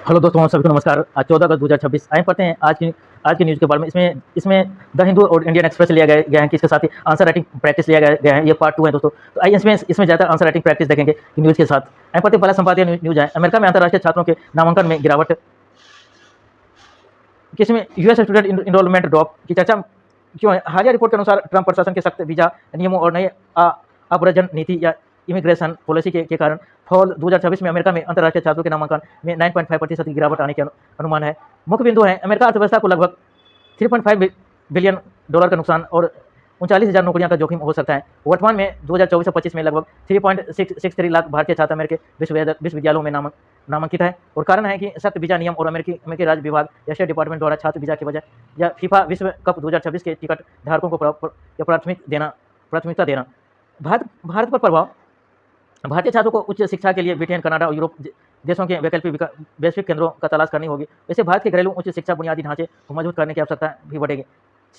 Hello दोस्तों, सभी को नमस्कार। आज 14 अगस्त 2026 आइए पढ़ते हैं आज की न्यूज़ के बारे में। इसमें द हिंदू और इंडियन एक्सप्रेस लिया गया है कि इसके साथ ही आंसर राइटिंग प्रैक्टिस लिया गया है। ये पार्ट 2 है दोस्तों। तो आइए इसमें ज़्यादा आंसर राइटिंग प्रैक्टिस देखेंगे कि न्यूज़ के साथ। आइए पढ़ते हैं। पहला संपादकीय न्यूज़ है, अमेरिका में अंतर्राष्ट्रीय छात्रों के नामांकन में गिरावट। किसमें यूएस स्टूडेंट इनरोलमेंट ड्रॉप की चर्चा क्यों है? हालिया रिपोर्ट के अनुसार ट्रंप प्रशासन के सख्त वीजा नियमों और नए अव्रजन नीति या इमिग्रेशन पॉलिसी के कारण फॉल 2026 में अमेरिका में अंतर्राष्ट्रीय छात्रों के नामांकन में 9.5% की गिरावट आने के अनुमान है। मुख्य बिंदु है, अमेरिका अर्थव्यवस्था को लगभग 3.5 बिलियन डॉलर का नुकसान और 39,000 नौकरियां का जोखिम हो सकता है। वर्तमान में 2024-25 में लगभग 3.63 लाख भारतीय छात्र अमेरिकी विश्वविद्यालयों में नामांकित है। और कारण है कि सख्त वीजा नियम और अमेरिकी राज्य विभाग या स्टेट डिपार्टमेंट द्वारा छात्र वीजा की वजह या फीफा विश्व कप 2026 के टिकट धारकों को प्राथमिकता देना। भारत पर प्रभाव। भारतीय छात्रों को उच्च शिक्षा के लिए ब्रिटेन, कनाडा और यूरोप देशों के वैश्विक केंद्रों का तलाश करनी होगी। इससे भारत के घरेलू उच्च शिक्षा बुनियादी ढांचे को मजबूत करने की आवश्यकता भी बढ़ेगी।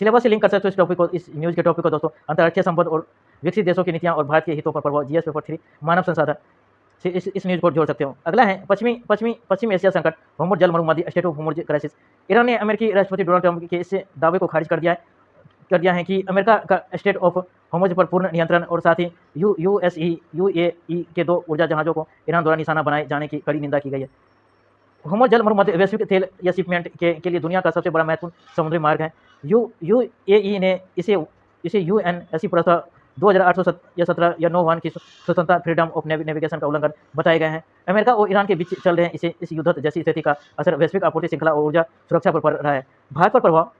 सिलेबस से लिंक कर सकते हो इस टॉपिक को, इस न्यूज़ के टॉपिक को दोस्तों। अंतर्राष्ट्रीय संबंध और विकसित देशों की नीतियां और भारत के हितों पर प्रभाव, जीएस पेपर 3 मानव संसाधन से इस न्यूज़ को जोड़ सकते हो। अगला है पश्चिमी एशिया संकट, होर्मुज जल मरुमध्य, state of Hormuz crisis. Iran ने अमेरिकी राष्ट्रपति डोनाल्ड ट्रंप के इस दावे को खारिज कर दिया है कि अमेरिका का स्टेट ऑफ होर्मुज पर पूर्ण नियंत्रण और साथ ही यूएई के 2 ऊर्जा जहाज़ों को ईरान द्वारा निशाना बनाए जाने की कड़ी निंदा की गई है। होर्मुज जल मरुमध्य वैश्विक तेल या शिपमेंट के लिए दुनिया का सबसे बड़ा महत्वपूर्ण समुद्री मार्ग है। यूएई ने इसे यूएनएससी प्रस्ताव 2817 या नौवहन की स्वतंत्रता, फ्रीडम ऑफ नेविगेशन का उल्लंघन बताए गए हैं। अमेरिका और ईरान के बीच चल रहे इस युद्ध जैसी स्थिति का असर वैश्विक आपूर्ति श्रृंखला और ऊर्जा सुरक्षा पर पड़ रहा है। भारत पर प्रभाव।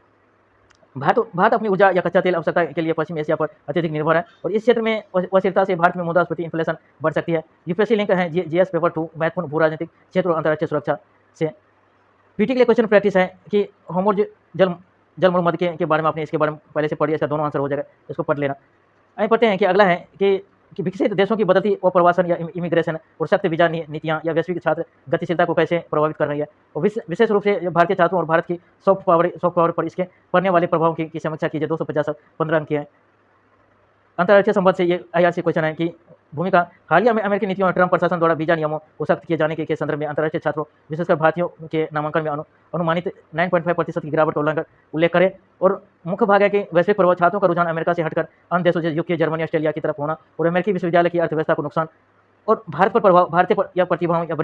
भारत अपनी ऊर्जा या कच्चा तेल आवश्यकता के लिए पश्चिम एशिया पर अत्यधिक निर्भर है और इस क्षेत्र में अस्थिरता से भारत में मुद्रास्फीति इन्फ्लेशन बढ़ सकती है। यूपीएससी लिंक है जीएस पेपर 2 महत्वपूर्ण भू राजनीतिक क्षेत्र और अंतर्राष्ट्रीय सुरक्षा से। पीटी के लिए क्वेश्चन प्रैक्टिस है कि होर्मुज जल मरुमध्य के बारे में आपने इसके बारे में पहले से पढ़िए, इसका दोनों आंसर हो जाएगा, इसको पढ़ लेना। आइए पढ़ते हैं कि अगला है कि विकसित देशों की बदलती अप्रवासन या इमिग्रेशन और सख्त वीजा नीतियां या वैश्विक छात्र गतिशीलता को कैसे प्रभावित कर रही है। और विशेष रूप से भारतीय छात्रों और भारत की सॉफ्ट पावर पर इसके पड़ने वाले प्रभाव की समीक्षा कीजिए। 250 15 अंक की है। अंतर्राष्ट्रीय संबंध से ये आईआरसी क्वेश्चन है कि भूमिका। हालिया में अमेरिकी नीतियों और ट्रंप प्रशासन द्वारा वीजा नियमों को सख्त किए जाने के संदर्भ में अंतर्राष्ट्रीय छात्रों विशेषकर भारतीयों के नामांकन में अनुमानित 9.5% की गिरावट का उल्लेख करें। और मुख्य भाग है कि वैश्विक प्रभाव, छात्रों का रुझान अमेरिका से हटकर अन्य देशों जैसे यूके, जर्मनी, ऑस्ट्रेलिया की तरफ होना और अमेरिकी विश्वविद्यालय की अर्थव्यवस्था को नुकसान। और भारत पर प्रभाव, भारतीय या प्रतिभाओं या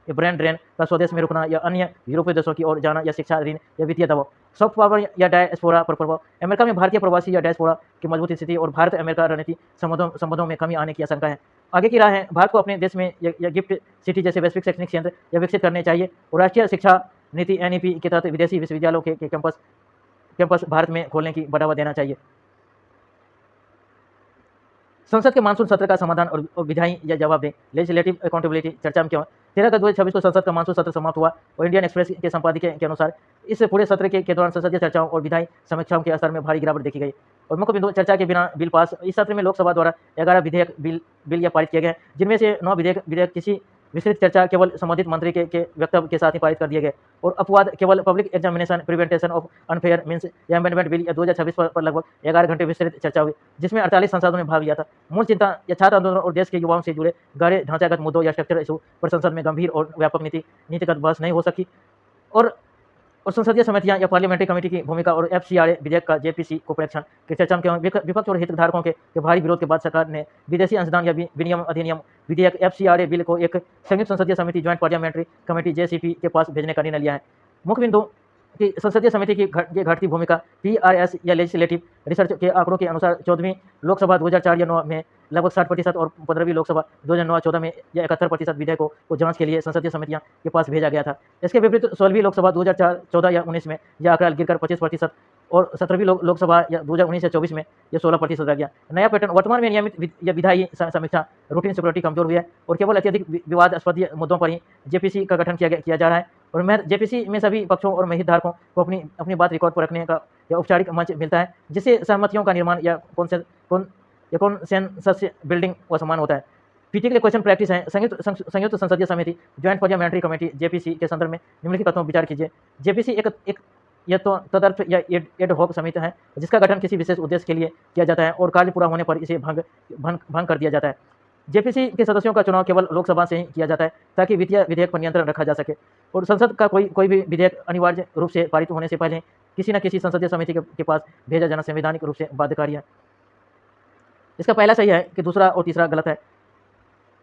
ब्रेन ड्रेन का स्वदेश में रुकना या अन्य यूरोपीय देशों की ओर जाना या शिक्षा ऋण या वित्तीय दबाव। सॉफ्ट पावर या डायस्पोरा पर प्रभाव। अमेरिका में भारतीय प्रवासी या डायस्पोरा की मजबूत स्थिति और भारत अमेरिका रणनीति संबंधों में कमी आने की आशंका है। आगे की राह है, भारत को अपने देश में या गिफ्ट सिटी जैसे वैश्विक शैक्षणिक केंद्र या विकसित करने चाहिए और राष्ट्रीय शिक्षा नीति एनईपी के तहत विदेशी विश्वविद्यालयों के कैंपस भारत में खोलने की बढ़ावा देना चाहिए। संसद के मानसून सत्र का समाधान और विधायी या जवाब दें। लेजिस्लेटिव अकाउंटेबिलिटी चर्चा में क्यों? 13 अगस्त 2026 को संसद का मानसून सत्र समाप्त हुआ और इंडियन एक्सप्रेस के संपादकीय के अनुसार इस पूरे सत्र के दौरान संसदीय चर्चाओं और विधायी समीक्षाओं के असर में भारी गिरावट देखी गई। और मुख्य बिंदु, चर्चा के बिना बिल पास। इस सत्र में लोकसभा द्वारा 11 विधेयक बिल या पारित किए गए, जिनमें से 9 विधेयक किसी विस्तृत चर्चा केवल संबंधित मंत्री के वक्तव्य के साथ ही पारित कर दिए गए। और अपवाद केवल public examination prevention of unfair means या अमेंडमेंट बिल या 2026 पर लगभग 11 घंटे विस्तृत चर्चा हुई, जिसमें 48 सांसदों ने भाग लिया था। मूल चिंता या छात्र आंदोलन और देश के युवाओं से जुड़े गहरे ढांचागत मुद्दों या स्ट्रक्चरल इशू पर संसद में गंभीर और व्यापक नीतिगत बहस नहीं हो सकी। और संसदीय समितियां या पार्लियामेंट्री कमेटी की भूमिका और एफसीआरए विधेयक का जेपीसी को परीक्षण की चर्चा में विपक्ष और हितधारकों के भारी विरोध के बाद सरकार ने विदेशी अंशदान या विनियम अधिनियम विधेयक एफसीआरए बिल को एक संयुक्त संसदीय समिति ज्वाइंट पार्लियामेंट्री कमेटी जेसीपी के पास भेजने का निर्णय लिया है। मुख्य बिंदु कि संसदीय समिति की घटती भूमिका। पीआरएस या लेजिस्लेटिव रिसर्च के आंकड़ों के अनुसार 14वीं लोकसभा 2004 या 9 में लगभग 60% और 15वीं लोकसभा 2009-14 में या 71% विधेयकों को जांच के लिए संसदीय समितियां के पास भेजा गया था। इसके विपरीत 16वीं लोकसभा 2004-14 या 19 में यह आंकड़ा गिरकर 25% और 17वीं लोकसभा या 2019 से 24 में यह 16% रह गया। नया पैटर्न, वर्तमान में नियमित या विधायी समीक्षा रूटीन सिक्योरिटी कमजोर हुई है और केवल अत्यधिक विवादास्पद मुद्दों पर ही जेपीसी का गठन किया जा रहा है। और जेपीसी में सभी पक्षों और हितधारकों को अपनी बात रिकॉर्ड पर रखने का या औपचारिक मंच मिलता है, जिससे सहमतियों का निर्माण या कॉन्सेंसस बिल्डिंग समान होता है। पीटी के लिए क्वेश्चन प्रैक्टिस है। संयुक्त संसदीय समिति ज्वाइंट पार्लियामेंट्री कमेटी जेपीसी के संदर्भ में निम्नलिखित तत्वों पर विचार कीजिए। जेपीसी एक या तो तदर्थ या एड हॉक समिति है, जिसका गठन किसी विशेष उद्देश्य के लिए किया जाता है और कार्य पूरा होने पर इसे भंग कर दिया जाता है। जेपीसी के सदस्यों का चुनाव केवल लोकसभा से ही किया जाता है ताकि वित्तीय विधेयक पर नियंत्रण रखा जा सके, और संसद का कोई भी विधेयक अनिवार्य रूप से पारित होने से पहले किसी न किसी संसदीय समिति के पास भेजा जाना संवैधानिक रूप से बाध्यकारी है। इसका पहला सही है कि दूसरा और तीसरा गलत है।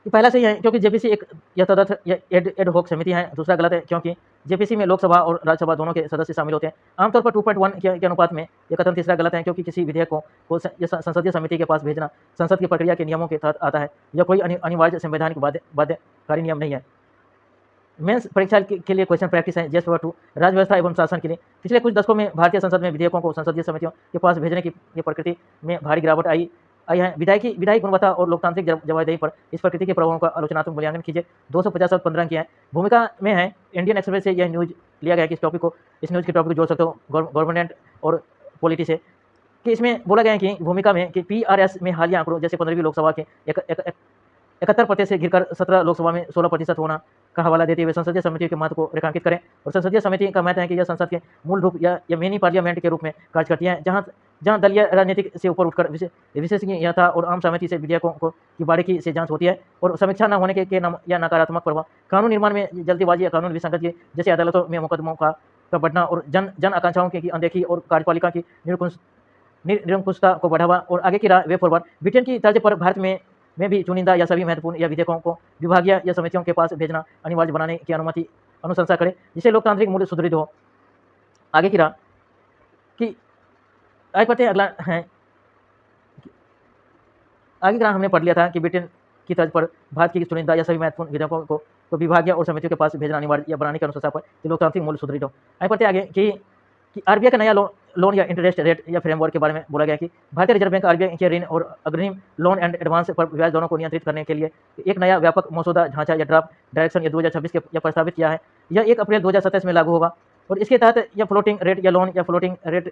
ये पहला सही है क्योंकि जेपीसी एक यथातथ या एड होक समिति है। दूसरा गलत है क्योंकि जेपीसी में लोकसभा और राज्यसभा दोनों के सदस्य शामिल होते हैं, आमतौर पर 2.1 के अनुपात में। यह कथन तीसरा गलत है क्योंकि किसी विधेयक को संसदीय समिति के पास भेजना संसद की प्रक्रिया के नियमों के तहत आता है। यह कोई अनिवार्य संवैधानिक बाध्यकारी नियम नहीं है। मेंस परीक्षा के लिए क्वेश्चन प्रैक्टिस है जेएस पेपर 2 राज्य व्यवस्था एवं शासन के लिए। पिछले कुछ दशकों में भारतीय संसद में विधेयकों को संसदीय समितियों के पास भेजने की प्रकृति में भारी गिरावट आई है। विधायी गुणवत्ता और लोकतांत्रिक जवाबदेही पर इस प्रकृति के प्रभावों का आलोचनात्मक मूल्यांकन कीजिए। 250 और 15 की है। भूमिका में है इंडियन एक्सप्रेस से यह न्यूज लिया गया है कि इस न्यूज के टॉपिक को जोड़ सकते हो गवर्नमेंट और पॉलिटी से, कि इसमें बोला गया है कि भूमिका में कि पीआरएस में हालिया आंकड़ों जैसे 15वीं लोकसभा के 71% से गिरकर 17 लोकसभा में 16% होना का हवाला देते हुए संसदीय समिति के महत्व को रेखांकित करें। और संसदीय समिति का महत्व है कि यह संसद के मूल रूप या मिनी पार्लियामेंट के रूप में कार्य करती है, जहां दलीय राजनीतिक से ऊपर उठकर विशेषज्ञता और आम सहमति से विधेयकों की बारीकी से जांच होती है, और समीक्षा न होने के या नकारात्मक प्रभाव कानून निर्माण में जल्दीबाजी या कानून विसंगति जैसे अदालतों में मुकदमों का बढ़ना और जन आकांक्षाओं की अनदेखी और कार्यपालिका की निरंकुशता को बढ़ावा। और आगे की वे फॉरवर्ड ब्रिटेन की तर्ज पर भारत में भी चुनिंदा या सभी महत्वपूर्ण या विधेयकों को विभागीय या समितियों के पास भेजना अनिवार्य बनाने की अनुशंसा करे, जिससे लोकतांत्रिक मूल्य सुदृढ़ हो। आगे की कि आगे पढ़ते हैं। अगला है, आगे का हमने पढ़ लिया था कि ब्रिटेन की तर्ज पर भारत की चुनिंदा या सभी महत्वपूर्ण विधेयकों को विभागीय और समितियों के पास भेजना अनिवार्य या बनाने की अनुशंसा पर लोकतांत्रिक मूल्य सुदृढ़ हो। आगे पढ़ते आगे कि आरबीआई का नया लोन या इंटरेस्ट रेट या फ्रेमवर्क के बारे में बोला गया कि भारतीय रिजर्व बैंक आरबीआई के ऋण और अग्रिम लोन एंड एडवांस पर ब्याज दरों को नियंत्रित करने के लिए एक नया व्यापक मसौदा ढांचा या ड्राफ्ट डायरेक्शन या 2026 के प्रस्तावित किया है। यह 1 अप्रैल 2027 में लागू होगा, और इसके तहत यह फ्लोटिंग रेट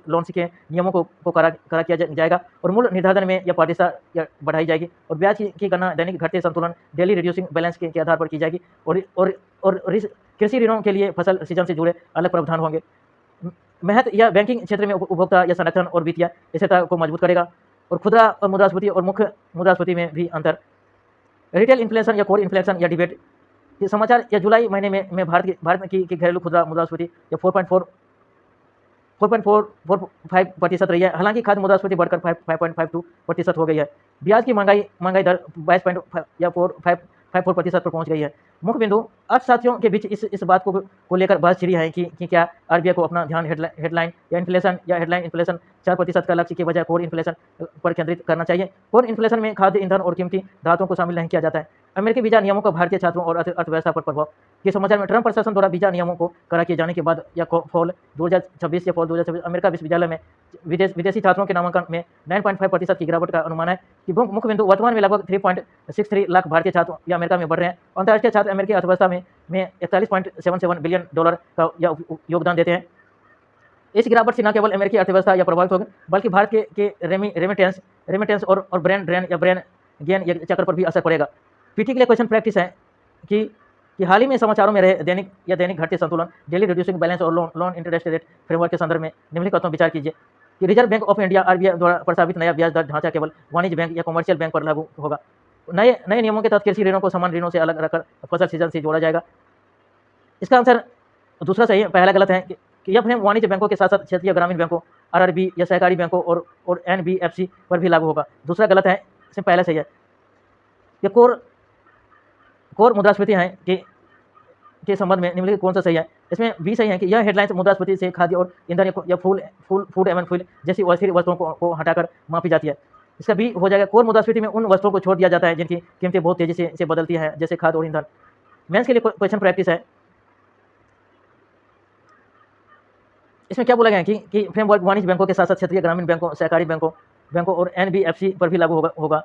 लोन के नियमों को करा किया जाएगा, और मूल निर्धारण में यह पारदर्शिता बढ़ाई जाएगी, और ब्याज की गणना दैनिक घटते संतुलन डेली रिड्यूसिंग बैलेंस के आधार पर की जाएगी, और कृषि ऋणों के लिए फसल सीजन से जुड़े अलग प्रावधान होंगे। महत्व यह बैंकिंग क्षेत्र में उपभोक्ता या संरक्षण और वित्तीय स्थिरता को मजबूत करेगा, और खुदरा और मुद्रास्फीति और मुख्य मुद्रास्फीति में भी अंतर। रिटेल इन्फ्लेशन या कोर इन्फ्लेशन या डिबेट के समाचार या जुलाई महीने में भारत की घरेलू खुदरा मुद्रास्फीति या 4.45% रही है। हालांकि खाद्य मुद्रास्फीति बढ़कर 5.52% हो गई है। ब्याज की महंगाई दर 22.54% पर पहुंच गई है। मुख्य बिंदु अर्थशास्त्रियों के बीच इस बात को लेकर बहस छिड़ी है कि क्या आरबीआई को अपना ध्यान हेडलाइन इन्फ्लेशन 4% का लक्ष्य के बजाय कोर इन्फ्लेशन पर केंद्रित करना चाहिए। कोर इन्फ्लेशन में खाद्य ईंधन और कीमती धातुओं को शामिल नहीं किया जाता है। अमेरिकी वीजा नियमों का भारतीय छात्रों और अर्थव्यवस्था पर प्रभाव के समाचार में ट्रंप प्रशासन द्वारा वीजा नियमों को कड़ा किए जाने के बाद या फॉल 2026 अमेरिका विश्वविद्यालय में विदेशी छात्रों के नामांकन में 9.5% की गिरावट का अनुमान है। कि मुख्य बिंदु वर्तमान में लगभग 3.63 लाख भारतीय छात्र या अमेरिका में बढ़ रहे हैं। अंतर्राष्ट्रीय छात्र अमेरिकी अर्थव्यवस्था में 41.77 बिलियन डॉलर का योगदान देते हैं। इस गिरावट से न केवल अमेरिकी अर्थव्यवस्था या प्रभावित होगी, बल्कि भारत के रेमिटेंस और ब्रेन ड्रेन या ब्रेन गेन चक्र पर भी असर पड़ेगा। पीटी के लिए क्वेश्चन प्रैक्टिस है कि हाल ही में समाचारों में रहे दैनिक घटते संतुलन डेली रिड्यूसिंग बैलेंस और लोन इंटरेस्ट रेट फ्रेमवर्क के संदर्भ में निम्नलिखित पर विचार कीजिए कि reserve bank of India RBI द्वारा प्रस्तावित नया ब्याज दर ढांचा केवल वाणिज्य बैंक या कमर्शियल बैंक पर लागू होगा। नए नियमों के तहत कृषि ऋणों को सामान्य ऋणों से अलग रखकर फसल सीजन से जोड़ा जाएगा। इसका आंसर दूसरा सही है। पहला गलत है कि यह फ्रेम वाणिज्य बैंकों के साथ साथ क्षेत्रीय ग्रामीण बैंकों आरआरबी या सहकारी बैंकों और एनबीएफसी पर भी लागू होगा। दूसरा गलत है। इसमें पहला सही है। ये कोर मुद्रास्फीति है के संबंध में निम्नलिखित कौन सा सही है। इसमें भी सही है कि यह हेडलाइंस मुद्रास्फीति से खाद्य और ईंधन या फूड एवं फ्यूल जैसी अस्थिर वस्तुओं को हटाकर मापी जाती है। इसका भी हो जाएगा। कोर मुद्रास्फीति में उन वस्तुओं को छोड़ दिया जाता है जिनकी कीमतें बहुत तेजी से बदलती है, जैसे खाद्य और ईंधन। मेंस के लिए क्वेश्चन प्रैक्टिस है। इसमें क्या बोला गया है कि फ्रेमवर्क वाणिज्य बैंकों के साथ साथ क्षेत्रीय ग्रामीण बैंकों, सहकारी बैंकों और एनबीएफसी पर भी लागू होगा।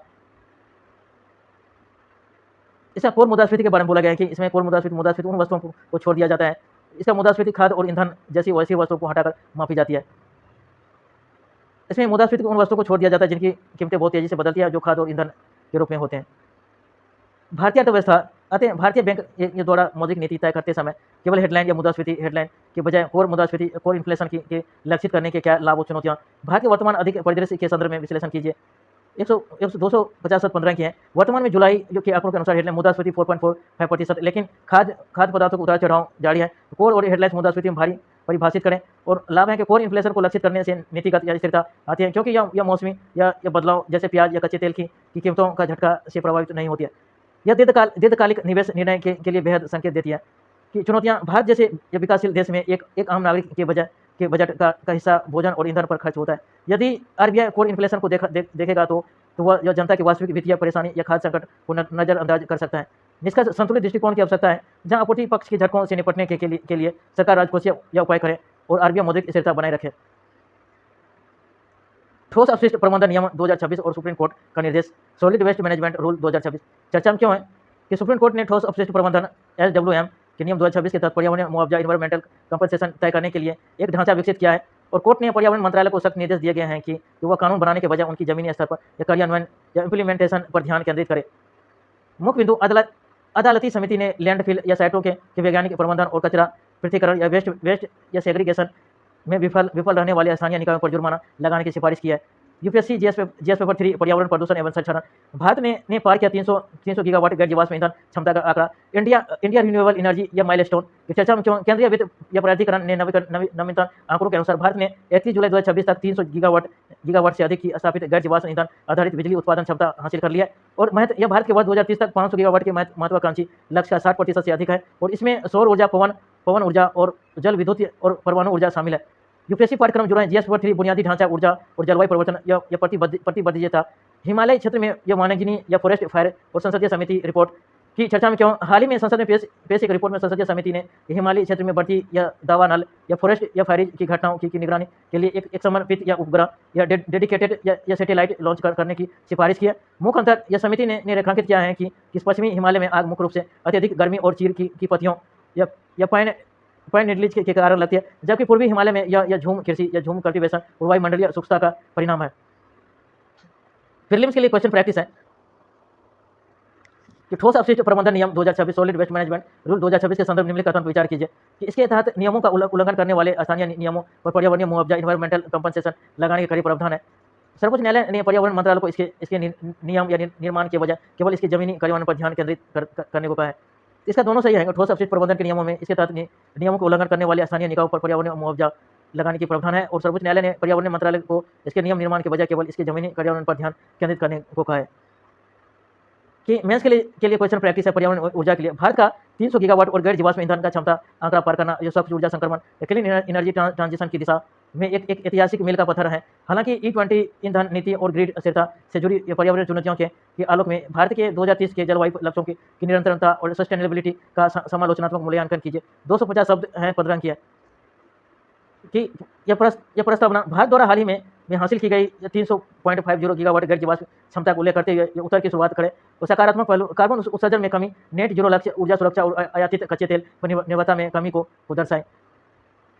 इसका कोर मुद्रास्फीति के बारे में बोला गया है कि इसमें कोर मुद्रास्फीति उन वस्तुओं को छोड़ दिया जाता है। इसका मुद्रास्फीति खाद्य और ईंधन जैसी वैसी वस्तुओं को हटाकर मापी जाती है। इसमें मुद्रास्फीति उन वस्तुओं को छोड़ दिया जाता है जिनकी कीमतें बहुत तेजी से बदलती है, जो खाद्य और ईंधन के रूप में होते हैं। भारतीय अर्थव्यवस्था भारतीय बैंक द्वारा मौद्रिक नीति तय करते समय केवल हेडलाइन या मुद्रास्फीति हेडलाइन के बजाय कोर इन्फ्लेशन के लक्षित करने के क्या लाभ और चुनौतियां, भारत के वर्तमान अधिक परिदृश्य के संदर्भ में विश्लेषण कीजिए। 250.15 की है। वर्तमान में जुलाई जो के आंकड़ों के अनुसार हेडलाइन मुद्रास्फीति 4.45%, लेकिन खाद्य पदार्थों का उतार चढ़ाव जारी है। कोर और हेडलाइन मुद्रास्फीति में भारी परिभाषित करें और लाभ है कि कोर इन्फ्लेशन को लक्षित करने से नीतिगत या स्थिरता आती है, क्योंकि यह मौसमी या बदलाव जैसे प्याज या कच्चे तेल की कीमतों का झटका से प्रभावित नहीं होती है। यह दीर्घकालिक निवेश निर्णय के लिए बेहद संकेत देती है कि चुनौतियां भारत जैसे विकासशील देश में एक आम नागरिक के बजट का हिस्सा भोजन और ईंधन पर खर्च होता है। यदि आरबीआई कोर इन्फ्लेशन को देखेगा तो वह यह जनता की वास्तविक वित्तीय परेशानी या खाद्य संकट को नजरअंदाज कर सकता है। निष्कर्ष संतुलित दृष्टिकोण की आवश्यकता है, जहां आपूर्ति पक्ष के झटकों से निपटने के लिए सरकार राजकोषीय या उपाय करे और आरबीआई मौद्रिक स्थिरता बनाए रखे। ठोस अपशिष्ट प्रबंधन नियम 2026 और सुप्रीम कोर्ट का निर्देश सॉलिड वेस्ट मैनेजमेंट रूल 2026 चर्चा में क्यों है कि सुप्रीम कोर्ट ने ठोस अपशिष्ट प्रबंधन SWM के नियम 2026 के तहत पर्यावरणीय मुआवजा इन्वायरमेंटल कंपनसेशन तय करने के लिए एक ढांचा विकसित किया है और कोर्ट ने पर्यावरण मंत्रालय को सख्त निर्देश दिए गए हैं कि वह कानून बनाने के बजाय उनकी जमीनी स्तर पर या कार्यान्वयन या इम्प्लीमेंटेशन पर ध्यान केंद्रित करे। मुख्य बिंदु अदालती समिति ने लैंडफिल या साइटों के वैज्ञानिक प्रबंधन और कचरा पृथक्करण या वेस्ट या सेग्रीगेशन में विफल रहने वाले स्थानीय निकायों पर जुर्माना लगाने की सिफारिश की है। यूपीएससी जीएस पेपर 3 पर्यावरण प्रदूषण एवं संरक्षण भारत ने पार किया 300 गीगावाट गैर जीवाश्म ईंधन क्षमता का आंकड़ा। इंडिया रिन्यूएबल एनर्जी या माइलस्टोन की चर्चा में क्यों केंद्रीय वित्त या प्राधिकरण ने नवीनतम आंकड़ों के अनुसार भारत ने 31 जुलाई 2026 तक 300 गीगावाट से अधिक की स्थापित गैर जीवाश्म ईंधन आधारित बिजली उत्पादन क्षमता हासिल कर लिया है और यह भारत के वर्ष 2030 तक 500 गीगावाट के महत्वाकांक्षी लक्ष्य का 60% से अधिक है और इसमें सौर ऊर्जा, पवन ऊर्जा और जल विद्युत और परमाणु ऊर्जा शामिल है। यूपीएससी पाठ्यक्रम जुड़ा है। जीएस पेपर 3 बुनियादी ढांचा, ऊर्जा और जलवायु परिवर्तन या प्रतिबद्धता। हिमालय क्षेत्र में यह मानवजीनी या फॉरेस्ट फायर और संसदीय समिति रिपोर्ट की चर्चा में क्यों। हाल ही में संसद में पेश एक रिपोर्ट में संसदीय समिति ने हिमालय क्षेत्र में बढ़ती या दावा नल या फॉरेस्ट या फायरिंग की घटनाओं की निगरानी के लिए एक समर्पित या उपग्रह या डेडिकेटेड या सैटेलाइट लॉन्च करने की सिफारिश की है। मुख्य अंतर यह समिति ने रेखांकित किया है कि पश्चिमी हिमालय में आग मुख्य रूप से अत्यधिक गर्मी और चीड़ की पत्तियों या पाइन नीडलीज के कारण लगती है, जबकि पूर्वी हिमालय में यह झूम कृषि या झूम कल्टीवेशन और वायुमंडलीय शुष्कता का परिणाम है। प्रीलिम्स के लिए क्वेश्चन प्रैक्टिस है कि ठोस अपशिष्ट प्रबंधन नियम 2026 सॉलिड वेस्ट मैनेजमेंट रूल 2026 के संदर्भ निम्नलिखित कथन पर विचार कीजिए कि इसके तहत नियमों का उल्लंघन करने वाले स्थानीय नियमों पर पर्यावरणीय मुआवजा इन्वायरमेंटल कंपनसेशन लगाने के कड़ी प्रावधान है। सर्वोच्च न्यायालय ने पर्यावरण मंत्रालय को इसके नियम या निर्माण के बजाय केवल इसके जमीनी कार्यान्वयन पर ध्यान केंद्रित करने को कहा है। इसका दोनों सही है। ठोस अपशिष्ट प्रबंधन के नियमों में इसके तहत नियमों को उल्लंघन करने वाले स्थानीय निकायों पर पर्यावरणीय मुआवजा लगाने की प्रावधान है और सर्वोच्च न्यायालय ने पर्यावरण मंत्रालय को इसके नियम निर्माण के बजाय केवल इसके जमीनी कार्यान्वयन पर ध्यान केंद्रित करने को कहा है। कि मेंस के लिए क्वेश्चन प्रैक्टिस है पर्यावरण ऊर्जा के लिए। भारत का 300 गीगावाट और गैर जीवाश्म ईंधन का क्षमता आंकड़ा पार करना जो स्वच्छ ऊर्जा संक्रमण क्लीन एनर्जी ट्रांजिशन की दिशा में एक ऐतिहासिक मील का पत्थर है। हालांकि E20 ईंधन नीति और ग्रिड स्थिरता से जुड़ी पर्यावरण चुनौतियों के आलोक में भारत के 2030 के जलवायु लक्ष्यों की निरंतरता और सस्टेनेबिलिटी का समालोचनात्मक मूल्यांकन कीजिए। 250 शब्द हैं, 15 की है कि यह प्रस्तावना भारत द्वारा हाल ही में हासिल की गई 300.50 गीगावाट गैर जीवाश्म क्षमता को उल्लेख करते हुए उत्तर की शुरुआत करें और सकारात्मक पहलू कार्बन उत्सर्जन में कमी, नेट जीरो लक्ष्य, ऊर्जा सुरक्षा और आयातित कच्चे तेल पर निर्भरता में कमी को दर्शाएं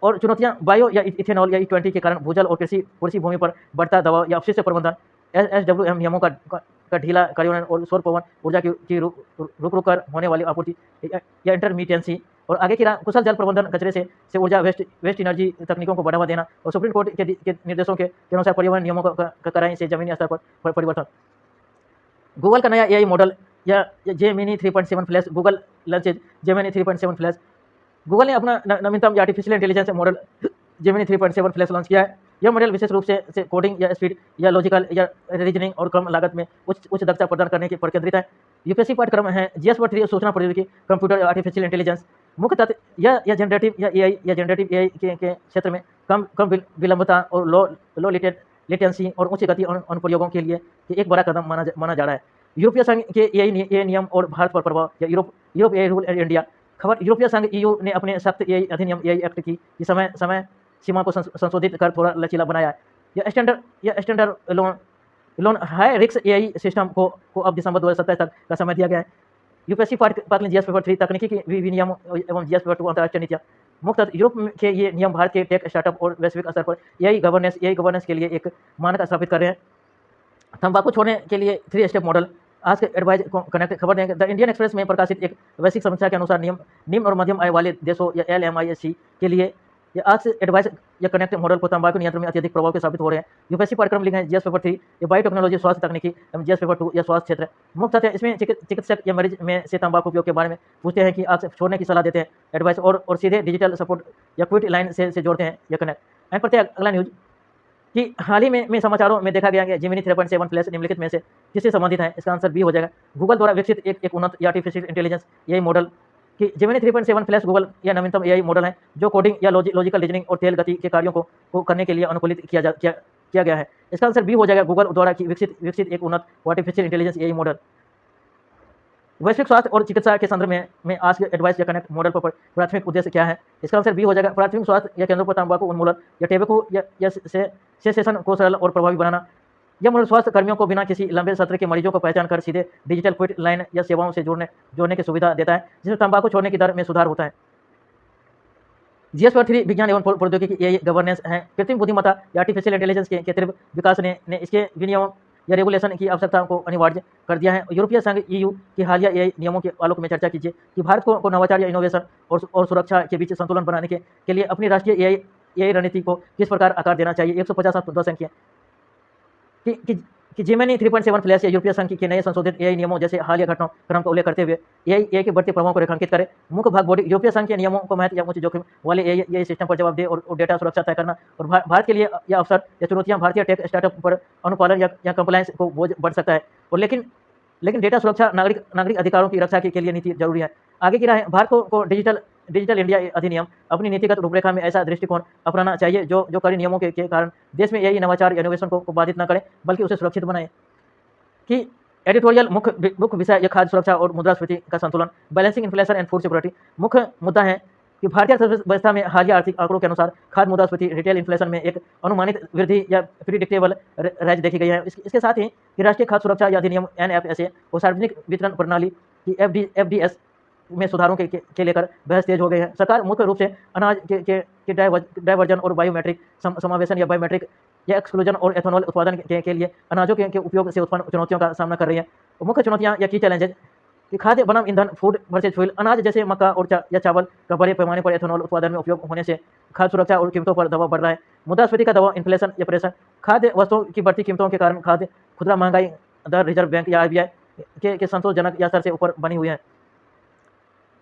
और चुनौतियां बायो या इथेनॉल या E20 के कारण भूजल और कृषि भूमि पर बढ़ता दबाव या अपशिष्ट प्रबंधन, SWM नियमों का ढीला कार्यान्वयन और सौर पवन ऊर्जा की रुक कर होने वाली आपूर्ति या इंटरमीडिएंसी और आगे की कुशल जल प्रबंधन, कचरे से ऊर्जा वेस्ट एनर्जी तकनीकों को बढ़ावा देना और सुप्रीम कोर्ट के निर्देशों के अनुसार पर्यावरण नियमों का कराई से जमीनी स्तर पर परिवर्तन। गूगल का नया AI मॉडल या Gemini 3.7 flash, Google launches Gemini 3.7 flash. Google ने अपना नवीनतम artificial intelligence model Gemini 3.7 flash launch किया है। यह मॉडल विशेष रूप से कोडिंग या स्पीड या लॉजिकल या रीजनिंग और कम लागत में उच्च दक्षता प्रदान करने पर केंद्रित है। यूपीएससी पाठ्यक्रम है जीएस पेपर 3 सूचना प्रौद्योगिकी, कंप्यूटर, आर्टिफिशियल इंटेलिजेंस। मुख्य तथ्य यह जनरेटिव AI के क्षेत्र में कम विलंबता और लो लेटेंसी और उच्च गति अनुप्रयोगों के लिए एक बड़ा कदम माना जा रहा है। यूरोपीय संघ के AI नियम और भारत पर प्रभाव या Europe AI rule and India. खबर, यूरोपीय संघ EU ने अपने सख्त AI अधिनियम AI एक्ट की समय सीमा को संशोधित कर थोड़ा लचीला बनाया है। यह standard loan high risk AI system को अब दिसंबर 2027 तक का समय दिया गया है। यूपीएससी पाठ्यक्रम जीएस पेपर 3 तकनीकी की विनियम एवं जीएस पेपर 2 अंतर्राष्ट्रीय नीतियाँ। मुख्य यूरोप के ये नियम भारत के टेक स्टार्टअप और वैश्विक स्तर पर AI गवर्नेंस के लिए एक मानक स्थापित कर रहे हैं। तंबाकू छोड़ने के लिए 3 स्टेप मॉडल। आज के एडवाइज कनेक्ट खबर देंगे। द इंडियन एक्सप्रेस में प्रकाशित एक वैश्विक समीक्षा के अनुसार निम्न और मध्यम आय वाले देशों या LMIC के लिए ये आज से एडवाइस या कनेक्ट मॉडल को तंबाकू नियंत्रण में अत्यधिक प्रभाव साबित हो रहे हैं। यूपीएससी पाठ्यक्रम लिखे हैं जीएस पेपर 3, ये बायोटेक्नोलॉजी स्वास्थ्य तकनीकी एवं जीएस पेपर 2 या स्वास्थ्य क्षेत्र। मुख्य तथ्य इसमें चिकित्सक या मरीज में से तंबाकू उपयोग के बारे में पूछते हैं कि आप छोड़ने की सलाह देते हैं एडवाइस, और सीधे डिजिटल सपोर्ट या क्विट लाइन से जोड़ते हैं या कनेक्ट। एंड पढ़ते हैं अगला न्यूज कि हाल ही में समाचारों में देखा गया कि जेमिनी 3.7 प्लस निम्नलिखित में से किससे संबंधित है। इसका आंसर बी हो जाएगा। गूगल द्वारा विकसित एक उन्नत आर्टिफिशियल इंटेलिजेंस एआई मॉडल कि जेमिनी 3.7 प्लस गूगल या नवीनतम एआई मॉडल है जो कोडिंग या लॉजिकल रीजनिंग और तेल गति के कार्यों को करने के लिए अनुकूलित किया गया है। इसका आंसर बी हो जाएगा। गूगल द्वारा विकसित एक उन्नत आर्टिफिशियल इंटेलिजेंस एआई मॉडल। वैश्विक स्वास्थ्य और चिकित्सा के संदर्भ में आज के एडवाइस या कनेक्ट मॉडल पर प्राथमिक उद्देश्य क्या है। इसका आंसर बी हो जाएगा। प्राथमिक स्वास्थ्य या केंद्रों पर तंबाकू उन्मूलन या टेबेको या सेसेशन को सरल और प्रभावी बनाना। यह मॉडल स्वास्थ्य कर्मियों को बिना किसी लंबे सत्र के मरीजों को पहचान कर सीधे डिजिटल क्विट लाइन या सेवाओं से जोड़ने की सुविधा देता है, जिसमें तंबाकू छोड़ने की दर में सुधार होता है। जीएस पेपर 3 विज्ञान एवं प्रौद्योगिकी एआई गवर्नेंस है। कृत्रिम बुद्धिमत्ता या आर्टिफिशियल इंटेलिजेंस के तीव्र विकास ने इसके विनियमन या रेगुलेशन की आवश्यकता को अनिवार्य कर दिया है। यूरोपीय संघ ईयू की हालिया एआई नियमों के आलोक में चर्चा कीजिए कि भारत को नवाचार या इनोवेशन और सुरक्षा के बीच संतुलन बनाने के लिए अपनी राष्ट्रीय एआई रणनीति को किस प्रकार आकार देना चाहिए। 150 संख्या कि जेमिनी 3.7 प्लस या यूरोपीय संघ के नए संशोधित एआई नियमों जैसे हालिया घटनाक्रम का उल्लेख करते हुए एआई के बढ़ते प्रभावों को रेखांकित करें। मुख्य भाग बॉडी यूरोपीय संघ के नियमों को महत्व या उच्च जोखिम वाले एआई सिस्टम पर जवाबदेह और डेटा सुरक्षा तय करना, और भारत के लिए यह अवसर या चुनौतियां भारतीय टेक स्टार्टअप पर अनुपालन या कंप्लायंस को बोझ बढ़ सकता है, और लेकिन डेटा सुरक्षा नागरिक अधिकारों की रक्षा के लिए नीति जरूरी है। आगे की राह है, भारत को डिजिटल इंडिया अधिनियम अपनी नीतिगत रूपरेखा में ऐसा दृष्टिकोण अपनाना चाहिए जो कड़ी नियमों के कारण देश में यही नवाचार या इनोवेशन को बाधित न करे बल्कि उसे सुरक्षित बनाए। कि एडिटोरियल मुख्य विषय या खाद्य सुरक्षा और मुद्रास्फीति का संतुलन, balancing inflation and food security. मुख्य मुद्दा है कि भारतीय अर्थव्यवस्था में हालिया आर्थिक आंकड़ों के अनुसार खाद्य मुद्रास्फीति रिटेल इन्फ्लेशन में एक अनुमानित वृद्धि या प्रिडिक्टेबल राइज देखी गई है। इसके साथ ही कि राष्ट्रीय खाद्य सुरक्षा अधिनियम NFSA और सार्वजनिक वितरण प्रणाली की FDS में सुधारों के लेकर बहस तेज हो गई है। सरकार मुख्य रूप से अनाज के डाइवर्जन और बायोमेट्रिक समावेशन या बायोमेट्रिक या एक्सक्लूजन और एथेनॉल उत्पादन के लिए अनाजों के उपयोग से उत्पन्न चुनौतियों का सामना कर रही है। मुख्य चुनौतियां या की चैलेंजेस कि खाद्य बनाम ईंधन, फूड वर्सेज फ्यूल, अनाज जैसे मक्का और या चावल का बड़े पैमाने पर एथेनॉल उत्पादन में उपयोग होने से खाद्य सुरक्षा और कीमतों पर दबाव बढ़ रहा है। मुद्रास्फीति का दबाव, इन्फ्लेशन या प्रेशर, खाद्य वस्तुओं की बढ़ती कीमतों के कारण खाद्य खुदरा महंगाई दर रिजर्व बैंक या RBI के संतोषजनक या स्तर से ऊपर बनी हुई है।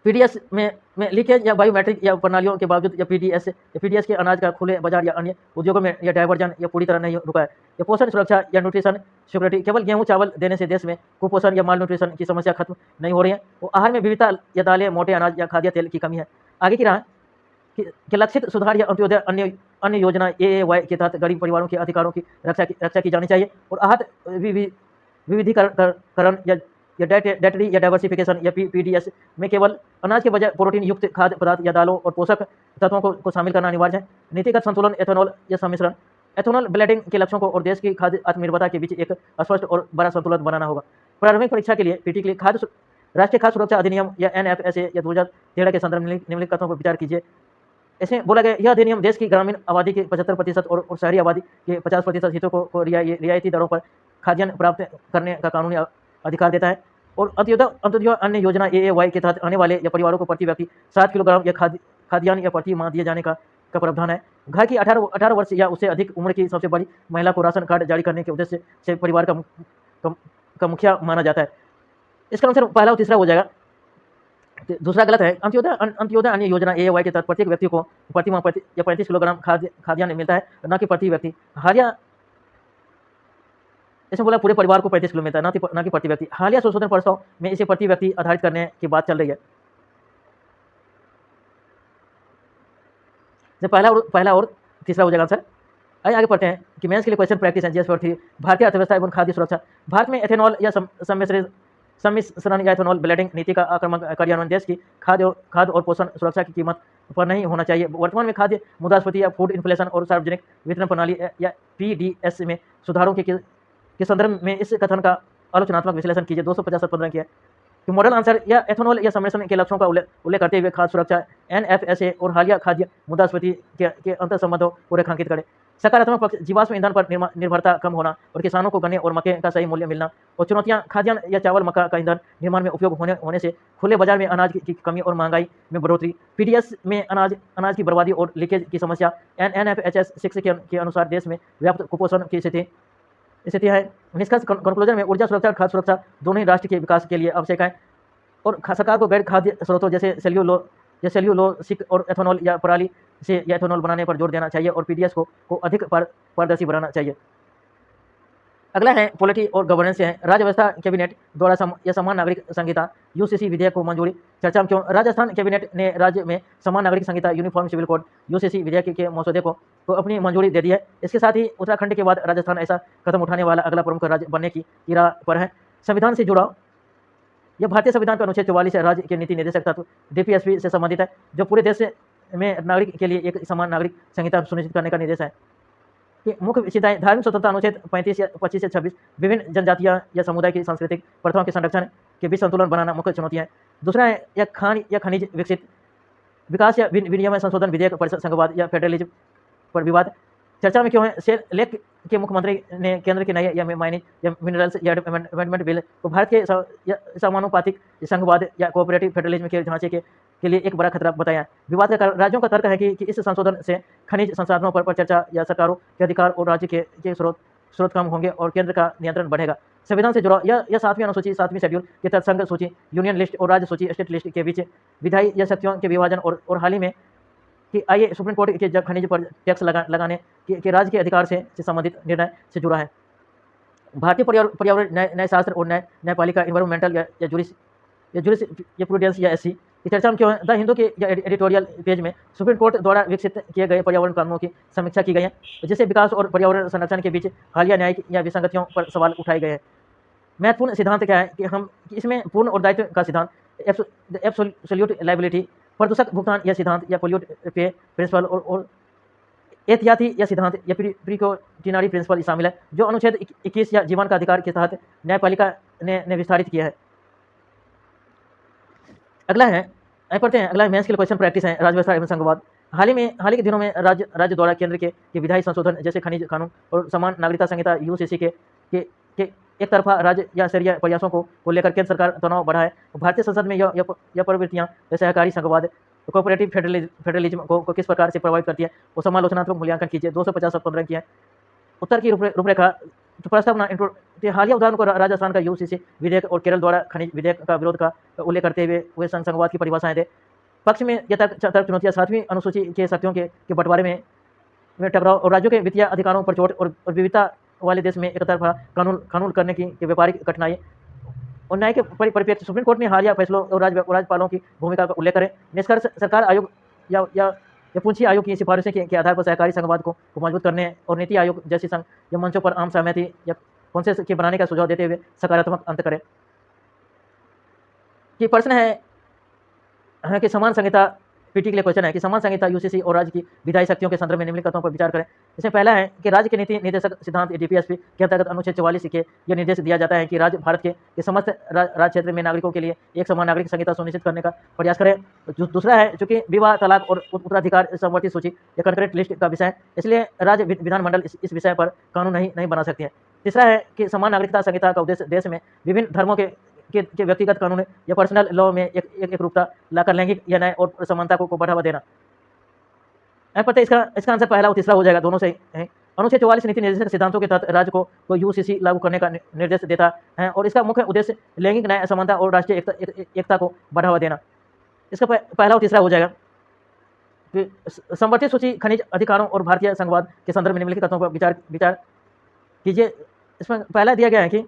PDS में लीकेज या बायोमेट्रिक या प्रणालियों के बावजूद या PDS के अनाज का खुले बाजार या अन्य उद्योगों में या डाइवर्जन या पूरी तरह नहीं रुका है। या पोषण सुरक्षा या न्यूट्रिशन सिक्योरिटी, केवल गेहूं चावल देने से देश में कुपोषण या माल न्यूट्रिशन की समस्या खत्म नहीं हो रही है। वो आहार में विविधता या दालें, मोटे अनाज या खाद्य तेल की कमी है। आगे की राह कि लक्षित सुधार या अंत्योदय अन्य योजना AAY के तहत गरीब परिवारों के अधिकारों की रक्षा की जानी चाहिए, और आहत विविधीकरण या डाइटरी या डाइवर्सिफिकेशन या PDS में केवल अनाज के बजाय प्रोटीन युक्त खाद्य पदार्थ या दालों और पोषक तत्वों को शामिल करना अनिवार्य है। नीतिगत संतुलन, एथेनॉल या सम्मिश्रण, एथेनॉल ब्लेंडिंग के लक्ष्यों को और देश की खाद्य आत्मनिर्भरता के बीच एक स्पष्ट और बड़ा संतुलन बनाना होगा। प्रारंभिक परीक्षा के लिए PT के लिए राष्ट्रीय खाद्य सुरक्षा अधिनियम या NFSA या 2013 के संदर्भ में निम्नलिखित कथनों पर विचार कीजिए। इसमें बोला गया, यह अधिनियम देश की ग्रामीण आबादी के 75% और शहरी आबादी के 50% हितों को रियायती दरों पर खाद्यान्न प्राप्त करने का कानूनी अधिकार देता है, और अंत्योदय अन्य योजना AAY के तहत आने वाले या परिवारों को प्रति व्यक्ति 7 किलोग्राम या खाद्यान्न या प्रति माह दिए जाने का प्रावधान है। घर की 18 वर्ष या उससे अधिक उम्र की सबसे बड़ी महिला को राशन कार्ड जारी करने के उद्देश्य से परिवार का मुखिया माना जाता है। इसका आंसर पहला और तीसरा हो जाएगा। दूसरा गलत है। अंत्योदय अन्य योजना AAY के तहत प्रत्येक व्यक्ति को प्रति माह 35 किलोग्राम खाद्यान्न मिलता है, न कि प्रति व्यक्ति। हालिया इसमें बोला पूरे परिवार को 35 किलो मिलता है, न कि प्रति व्यक्ति। हालिया संशोधन प्रस्ताव में इसे प्रति व्यक्ति आधारित करने की बात चल रही है। पहला और तीसरा हो जाएगा आंसर। आगे पढ़ते हैं कि मेंस के लिए क्वेश्चन प्रैक्टिस है। जीएस पेपर 3 भारतीय अर्थव्यवस्था एवं खाद्य सुरक्षा। भारत में एथेनॉल या सम्मिश्रण या एथेनॉल ब्लेंडिंग नीति का आक्रामक कार्यान्वयन देश की खाद्य और पोषण सुरक्षा की कीमत पर नहीं होना चाहिए। वर्तमान में खाद्य मुद्रास्फीति या फूड इन्फ्लेशन और सार्वजनिक वितरण प्रणाली या PDS में सुधारों के संदर्भ में इस कथन का आलोचनात्मक विश्लेषण कीजिए। 250 किया कि मॉडल आंसर या एथेनॉल या सम्मिश्रण के लक्ष्यों का उल्लेख करते हुए खाद्य सुरक्षा NFSA और हालिया खाद्य मुद्रास्फीति के अंतर संबंधों को रेखांकित करें। सकारात्मक पक्ष जीवाश्म ईंधन पर निर्भरता कम होना और किसानों को गन्ने और मक्के का सही मूल्य मिलना। और चुनौतियां खाद्यान्न या चावल मक्का का ईंधन निर्माण में उपयोग होने से खुले बाजार में अनाज की कमी और महंगाई में बढ़ोतरी। पीडीएस में अनाज की बर्बादी और लीकेज की समस्या। NFHS 6 के अनुसार देश में व्याप्त कुपोषण की स्थिति है। निष्कर्ष कंक्लूजन में ऊर्जा सुरक्षा और खाद्य सुरक्षा दोनों ही राष्ट्र के विकास के लिए आवश्यक है और सरकार को गैर खाद्य स्रोतों जैसे सेल्यूलोसिक और एथेनॉल या पराली से या एथेनॉल बनाने पर जोर देना चाहिए और पीडीएस को अधिक पारदर्शी बनाना चाहिए। अगला है पॉलिटी और गवर्नेंस है। राज्य व्यवस्था कैबिनेट द्वारा या समान नागरिक संहिता यूसीसी विधेयक को मंजूरी। चर्चा में क्यों? राजस्थान कैबिनेट ने राज्य में समान नागरिक संहिता यूनिफॉर्म सिविल कोड यूसीसी विधेयक के मसौदे को अपनी मंजूरी दे दी है। इसके साथ ही उत्तराखंड के बाद राजस्थान ऐसा कदम उठाने वाला अगला प्रमुख राज्य बनने की राह पर है। संविधान से जुड़ाव। यह भारतीय संविधान का अनुच्छेद 44 है। राज्य के नीति निर्देशक तत्व डीपीएसपी से संबंधित है, जो पूरे देश में नागरिक के लिए एक समान नागरिक संहिता सुनिश्चित करने का निर्देश है। कि मुख्य विशेषताएं धार्मिक स्वतंत्रता अनुच्छेद 25 से 26 विभिन्न जनजातियां या समुदाय की सांस्कृतिक प्रथाओं के संरक्षण के बीच संतुलन बनाना मुख्य चुनौतियां हैं। दूसरा है या खान या खनिज विकसित विकास या विनियमन संशोधन विधेयक परिषद संघवाद या फेडरलिज्म पर विवाद। चर्चा में क्यों है? लेख के मुख्यमंत्री ने केंद्र के नए या माइनिंग या मिनरल्स या अमेंडमेंट बिल को भारत के समानुपातिक संघवाद या कोऑपरेटिव फेडरलिज्म के ढांचे के लिए एक बड़ा खतरा बताया। विवाद का राज्यों का तर्क है कि इस संशोधन से खनिज संसाधनों पर चर्चा या सरकारों के अधिकार और राज्य के स्रोत कम होंगे और केंद्र का नियंत्रण बढ़ेगा। संविधान से जुड़ा यह 7वीं अनुसूची 7वीं शेड्यूल के तहत संघ सूची यूनियन लिस्ट और राज्य सूची स्टेट लिस्ट के बीच विधायी या शक्तियों के विभाजन और हाल ही में कि आइए सुप्रीम कोर्ट के खनिज पर टैक्स लगाने के राज्य के अधिकार से संबंधित निर्णय से जुड़ा है। भारतीय पर्यावरण न्यायशास्त्र और न्यायपालिका इन्वायरमेंटल या जुरिस या प्रूडेंस या एससी की चर्चा में क्यों है? द हिंदू के एडिटोरियल पेज में सुप्रीम कोर्ट द्वारा विकसित किए गए पर्यावरण कानूनों की समीक्षा की गई है, जिससे विकास और पर्यावरण संरक्षण के बीच हालिया न्यायिक या विसंगतियों पर सवाल उठाए गए हैं। महत्वपूर्ण सिद्धांत क्या है कि इसमें पूर्ण और दायित्व का सिद्धांत, एब्सोल्यूट लायबिलिटी, प्रदूषक भुगतान या सिद्धांत या पोल्यूट पे प्रिंसिपल और एहतियाती या सिद्धांत या प्रिकॉशनरी प्रिंसिपल शामिल है, जो अनुच्छेद 21 या जीवन का अधिकार के तहत न्यायपालिका ने विस्तारित किया है। अगला है पढ़ते हैं। अगला मेंस के क्वेश्चन प्रैक्टिस है। राज्य व्यवस्था एवं संघवाद। हाल ही के दिनों में राज्य द्वारा केंद्र के विधायी संशोधन जैसे खनिज कानून और समान नागरिकता संहिता यूसीसी के एक तरफा राज्य या स्तरीय प्रयासों को लेकर केंद्र सरकार तनाव बढ़ा है। भारतीय संसद में यह प्रवृत्तियां सहकारी संघवाद कोऑपरेटिव फेडरलिज्म को किस प्रकार से प्रभावित करती है, वो समालोचनात्मक मूल्यांकन कीजिए। 250 15 की है। उत्तर की रूपरेखा प्रस्तावना। हालिया उदाहरण को राजस्थान का यूसीसी विधेयक और केरल द्वारा खनिज विधेयक का विरोध का उल्लेख करते हुए वे संघवाद की परिभाषाएं थे। पक्ष में यह तर्क चुनौतियां 7वीं अनुसूची के शक्तियों के बंटवारे में टकराव और राज्यों के वित्तीय अधिकारों पर चोट और विविधता वाले देश में एक तरफा कानून करने की व्यापारिक कठिनाई और न्याय के परिप्रेक्ष्य सुप्रीम कोर्ट ने हालिया फैसलों और राज्यपालों की भूमिका का उल्लेख करें। निष्कर्ष सरकार आयोग या पूंछी आयोग की सिफारिशों के आधार पर सहकारी संघवाद को मजबूत करने और नीति आयोग जैसी संघ या मंचों पर आम सहमति या कॉन्सेंसस के बनाने का सुझाव देते हुए सकारात्मक अंत करें। कि प्रश्न है कि समान संहिता पीटी के लिए क्वेश्चन है कि समान संहिता यूसीसी और राज्य की विधायी शक्तियों के संदर्भ में निम्नलिखित तत्वों पर विचार करें। इसमें पहला है कि राज्य के नीति निर्देशक सिद्धांत डीपीएसपी के अंतर्गत अनुच्छेद 44 के यह निर्देश दिया जाता है कि राज्य भारत के समस्त राज्य क्षेत्र में नागरिकों के लिए एक समान नागरिक संहिता सुनिश्चित करने का प्रयास करें। दूसरा है चूंकि विवाह, तलाक और उत्तराधिकार संवर्ती सूची या कंक्रीट लिस्ट का विषय है, इसलिए राज्य विधानमंडल इस विषय पर कानून नहीं बना सकती है। तीसरा है कि समान नागरिकता संहिता का उद्देश्य देश में विभिन्न धर्मों के व्यक्तिगत कानून या पर्सनल लॉ में एक रूपता लाकर लैंगिक या न्याय और समानता को बढ़ावा देना। पता इसका आंसर पहला और तीसरा हो जाएगा, दोनों से है। अनुच्छेद 44 नीति निर्देशक सिद्धांतों के तहत राज्य को यूसीसी लागू करने का निर्देश देता है और इसका मुख्य उद्देश्य लैंगिक न्याय, समानता और राष्ट्रीय एकता को बढ़ावा देना। इसका पहला और तीसरा हो जाएगा। संवर्ती सूची खनिज अधिकारों और भारतीय संघवाद के संदर्भ में निम्नलिखित तत्वों पर विचार कीजिए। इसमें पहला दिया गया है कि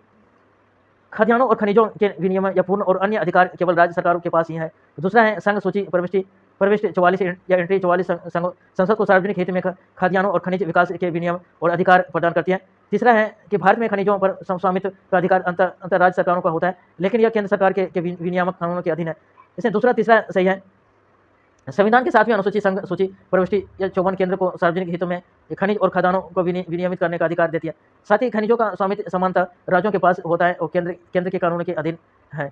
खाद्यान्नों और खनिजों के विनियमन या पूर्ण और अन्य अधिकार केवल राज्य सरकारों के पास ही है। दूसरा है संघ सूची प्रविष्टि 44 या एंट्री 44 संसद को सार्वजनिक हित में खाद्यान्नों और खनिज विकास के विनियम और अधिकार प्रदान करती है। तीसरा है कि भारत में खनिजों पर स्वामित्व का अधिकार अंतर राज्य सरकारों का होता है, लेकिन यह केंद्र सरकार के विनियामक कानूनों के अधीन है। इसमें दूसरा तीसरा सही है। संविधान की 7वीं अनुसूची संघ सूची प्रविष्टि या 54 केंद्र को सार्वजनिक हितों में खनिज और खाद्यान्नों को विनियमित करने का अधिकार देती है। साथ ही खनिजों का स्वामित्व समानता राज्यों के पास होता है और केंद्र के कानून के अधीन है।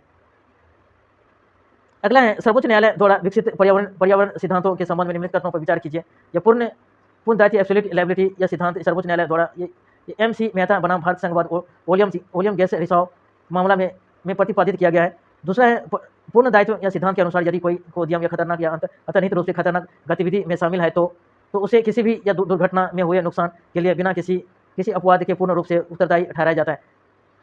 अगला है सर्वोच्च न्यायालय द्वारा विकसित पर्यावरण सिद्धांतों के संबंध में निम्नलिखित तत्वों पर विचार कीजिए। यह पूर्ण दायित्व एब्सोल्यूट लायबिलिटी या सिद्धांत सर्वोच्च न्यायालय द्वारा ये MC मेहता बनाम भारत संघवाद ओलियम गैस रिसाव मामला में प्रतिपादित किया गया है। दूसरा है पूर्ण दायित्व या सिद्धांत के अनुसार यदि कोई उद्यम या खतरनाक या अंतर्निहित रूप से खतरनाक गतिविधि में शामिल है तो उसे किसी भी या दुर्घटना में हुए नुकसान के लिए बिना किसी अपवाद के पूर्ण रूप से उत्तरदायी ठहराया जाता है।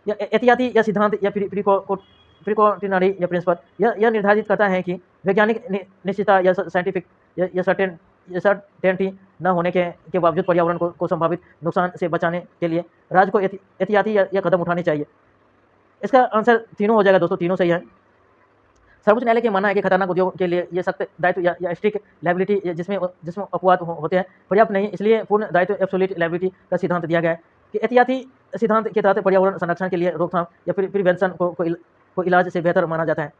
या एहतियाती या सिद्धांत या प्रिकॉटिनरी या प्रिंसिपल यह निर्धारित करता है कि वैज्ञानिक निश्चितता या साइंटिफिक या सर्टेनिटी न होने के बावजूद पर्यावरण को संभावित नुकसान से बचाने के लिए राज्य को एहतियाती या कदम उठाने चाहिए। इसका आंसर तीनों हो जाएगा दोस्तों, तीनों सही है। सर्वोच्च न्यायालय के मानना है कि खतरनाक उद्योग के लिए ये सख्त दायित्व या स्ट्रिक्ट लायबिलिटी जिसमें अपवाद होते हैं पर्याप्त नहीं, इसलिए पूर्ण दायित्व एब्सोल्यूट लायबिलिटी का सिद्धांत दिया गया है कि एहतियाती सिद्धांत के तहत पर्यावरण संरक्षण के लिए रोकथाम या प्रिवेंशन को इलाज से बेहतर माना जाता है।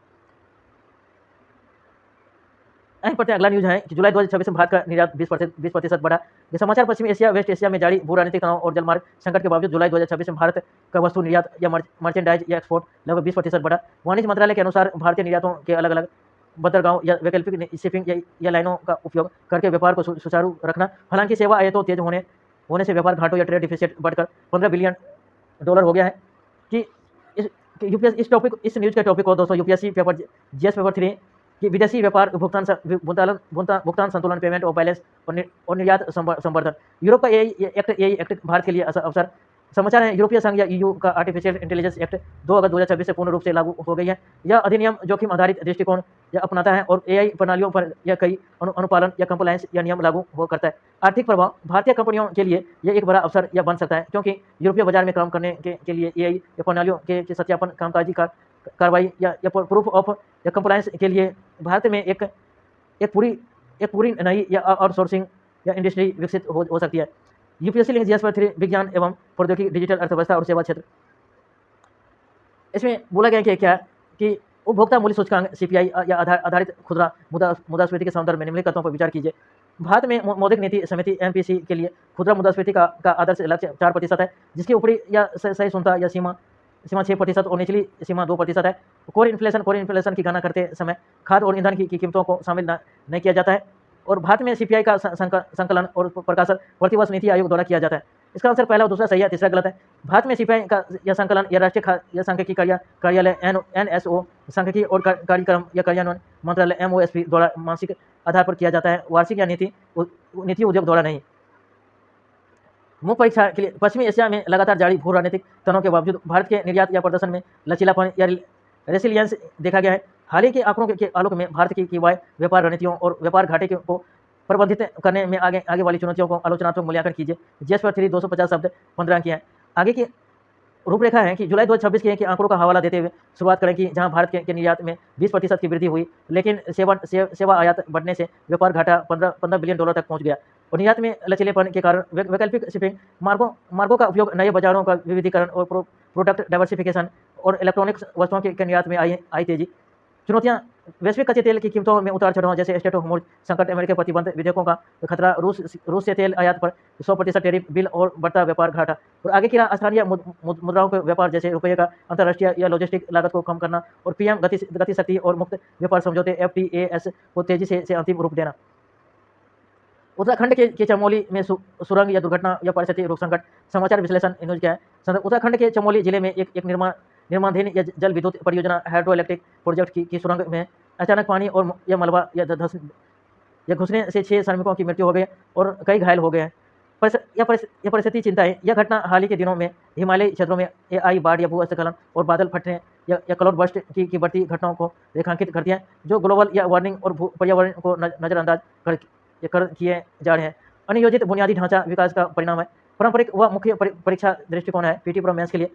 यहीं पढ़ते हैं अगला न्यूज है कि जुलाई 2026 में भारत का निर्यात 20% बढ़ा। ये समाचार पश्चिमी एशिया वेस्ट एशिया में जारी भू राजनीतिक तनाव और जलमार्ग संकट के बावजूद जुलाई 2026 में भारत का वस्तु निर्यात या मर्चेंडाइज या एक्सपोर्ट लगभग 20% बढ़ा। वाणिज्य मंत्रालय के अनुसार भारतीय निर्यातों के अलग अलग बंदरगाहों या वैकल्पिक शिपिंग या लाइनों का उपयोग करके व्यापार को सुचारू रखना। हालांकि सेवा आयातों तेज होने से व्यापार घाटों या ट्रेड डिफिसिट बढ़कर $15 बिलियन हो गया है। कि इस न्यूज़ के टॉपिक को दोस्तों UPSC पेपर GS पेपर 3 कि विदेशी व्यापार भुगतान संतुलन पेमेंट और बैलेंस और निर्यात संवर्धन यूरोप का यही एक्ट भारत के लिए अवसर समाचार है। यूरोपीय संघ या EU का आर्टिफिशियल इंटेलिजेंस एक्ट 2 अगस्त 2026 से पूर्ण रूप से लागू हो गई है। यह अधिनियम जोखिम आधारित दृष्टिकोण या अपनाता है और AI प्रणालियों पर यह कई अनुपालन या कंप्लायंस या नियम लागू हो करता है। आर्थिक प्रभाव भारतीय कंपनियों के लिए यह एक बड़ा अवसर या बन सकता है क्योंकि यूरोपीय बाजार में काम करने के लिए AI या प्रणालियों के सत्यापन कामकाजी कार्रवाई या प्रूफ ऑफ या कंप्लायंस के लिए भारत में एक पूरी नई या आउटसोर्सिंग या इंडस्ट्री विकसित हो सकती है। UPSC लिंक GS पर 3 विज्ञान एवं प्रौद्योगिकी डिजिटल अर्थव्यवस्था और सेवा क्षेत्र। इसमें बोला गया कि क्या कि उपभोक्ता मूल्य सूचकांक CPI या आधारित खुदरा मुद्रास्फीति के संदर्भ में निम्नलिखित तथ्यों पर विचार कीजिए। भारत में मौद्रिक नीति समिति MPC के लिए खुदरा मुद्रास्फीति का आदर्श लक्ष्य 4% है, जिसकी ऊपरी या सहिष्णुता या सीमा 6% और निचली सीमा 2% है। कोर इन्फ्लेशन की गणना करते समय खाद्य और ईंधन की कीमतों को शामिल नहीं किया जाता है और भारत में CPI का संकलन और प्रकाशन प्रतिवर्ष नीति आयोग द्वारा किया जाता है। इसका आंसर पहला और दूसरा सही है, तीसरा गलत है। भारत में CPI का यह संकलन या राष्ट्रीय या सांख्यिकी कार्यालय NSO सांख्यिकी और कार्यक्रम या कार्यान्वयन मंत्रालय MOSP द्वारा मासिक आधार पर किया जाता है, वार्षिक या नीति उद्योग द्वारा नहीं। मुख्य परीक्षा के लिए पश्चिमी एशिया में लगातार जारी भू राजनीतिक तनाव के बावजूद भारत के निर्यात या प्रदर्शन में लचीलापन या रेसिलियंस देखा गया है। हाल ही के आंकड़ों के आलोक में भारत की व्यापार रणनीतियों और व्यापार घाटे को प्रबंधित करने में आगे वाली चुनौतियों को आलोचनात्मक मूल्यांकन कीजिए। GS पर 3 250 शब्द 15 अंक हैं। आगे की रूपरेखा है कि जुलाई 2026 के आंकड़ों का हवाला देते हुए शुरुआत करें कि जहां भारत के निर्यात में 20% की वृद्धि हुई, लेकिन सेवा आयात बढ़ने से व्यापार घाटा $15 बिलियन तक पहुंच गया और निर्यात में लचीलेपन के कारण वैकल्पिक शिपिंग मार्गों का उपयोग, नए बाजारों का विविधीकरण और प्रोडक्ट डाइवर्सिफिकेशन और इलेक्ट्रॉनिक्स वस्तुओं के निर्यात में आई तेजी। चुनौतियां वैश्विक कच्चे तेल की कीमतों में उतार चढ़ाव जैसे स्टेट ऑफ होर्मुज संकट, अमेरिकी प्रतिबंध विधेयकों का खतरा, रूस से तेल आयात पर 100% टैरिफ बिल और बढ़ता व्यापार घाटा और आगे की स्थानीय मुद्राओं के व्यापार जैसे रुपये का अंतर्राष्ट्रीय या लॉजिस्टिक लागत को कम करना और PM गति शक्ति और मुक्त व्यापार समझौते FTAs को तेजी से अंतिम रूप देना। उत्तराखंड के चमोली में सुरंग या दुर्घटना या परिस्थिति रोग संकट। समाचार विश्लेषण न्यूज क्या है। उत्तराखंड के चमोली जिले में एक निर्माणाधीन या जल विद्युत परियोजना हाइड्रो इलेक्ट्रिक प्रोजेक्ट की सुरंग में अचानक पानी और या मलबा या घुसने से 6 श्रमिकों की मृत्यु हो गई और कई घायल हो गए हैं। यह परिस्थिति चिंता है। यह घटना हाल ही के दिनों में हिमालयी क्षेत्रों में AI बाढ़ या भूस्खलन और बादल फटने या क्लाउड बर्स्ट की बढ़ती घटनाओं को रेखांकित करती है, जो ग्लोबल या वार्मिंग और पर्यावरण को नज़रअंदाज कर किए जा रहे हैं। अनियोजित बुनियादी ढांचा विकास का परिणाम है। पारंपरिक व मुख्य परीक्षा दृष्टिकोण है PT प्रो मेंस के लिए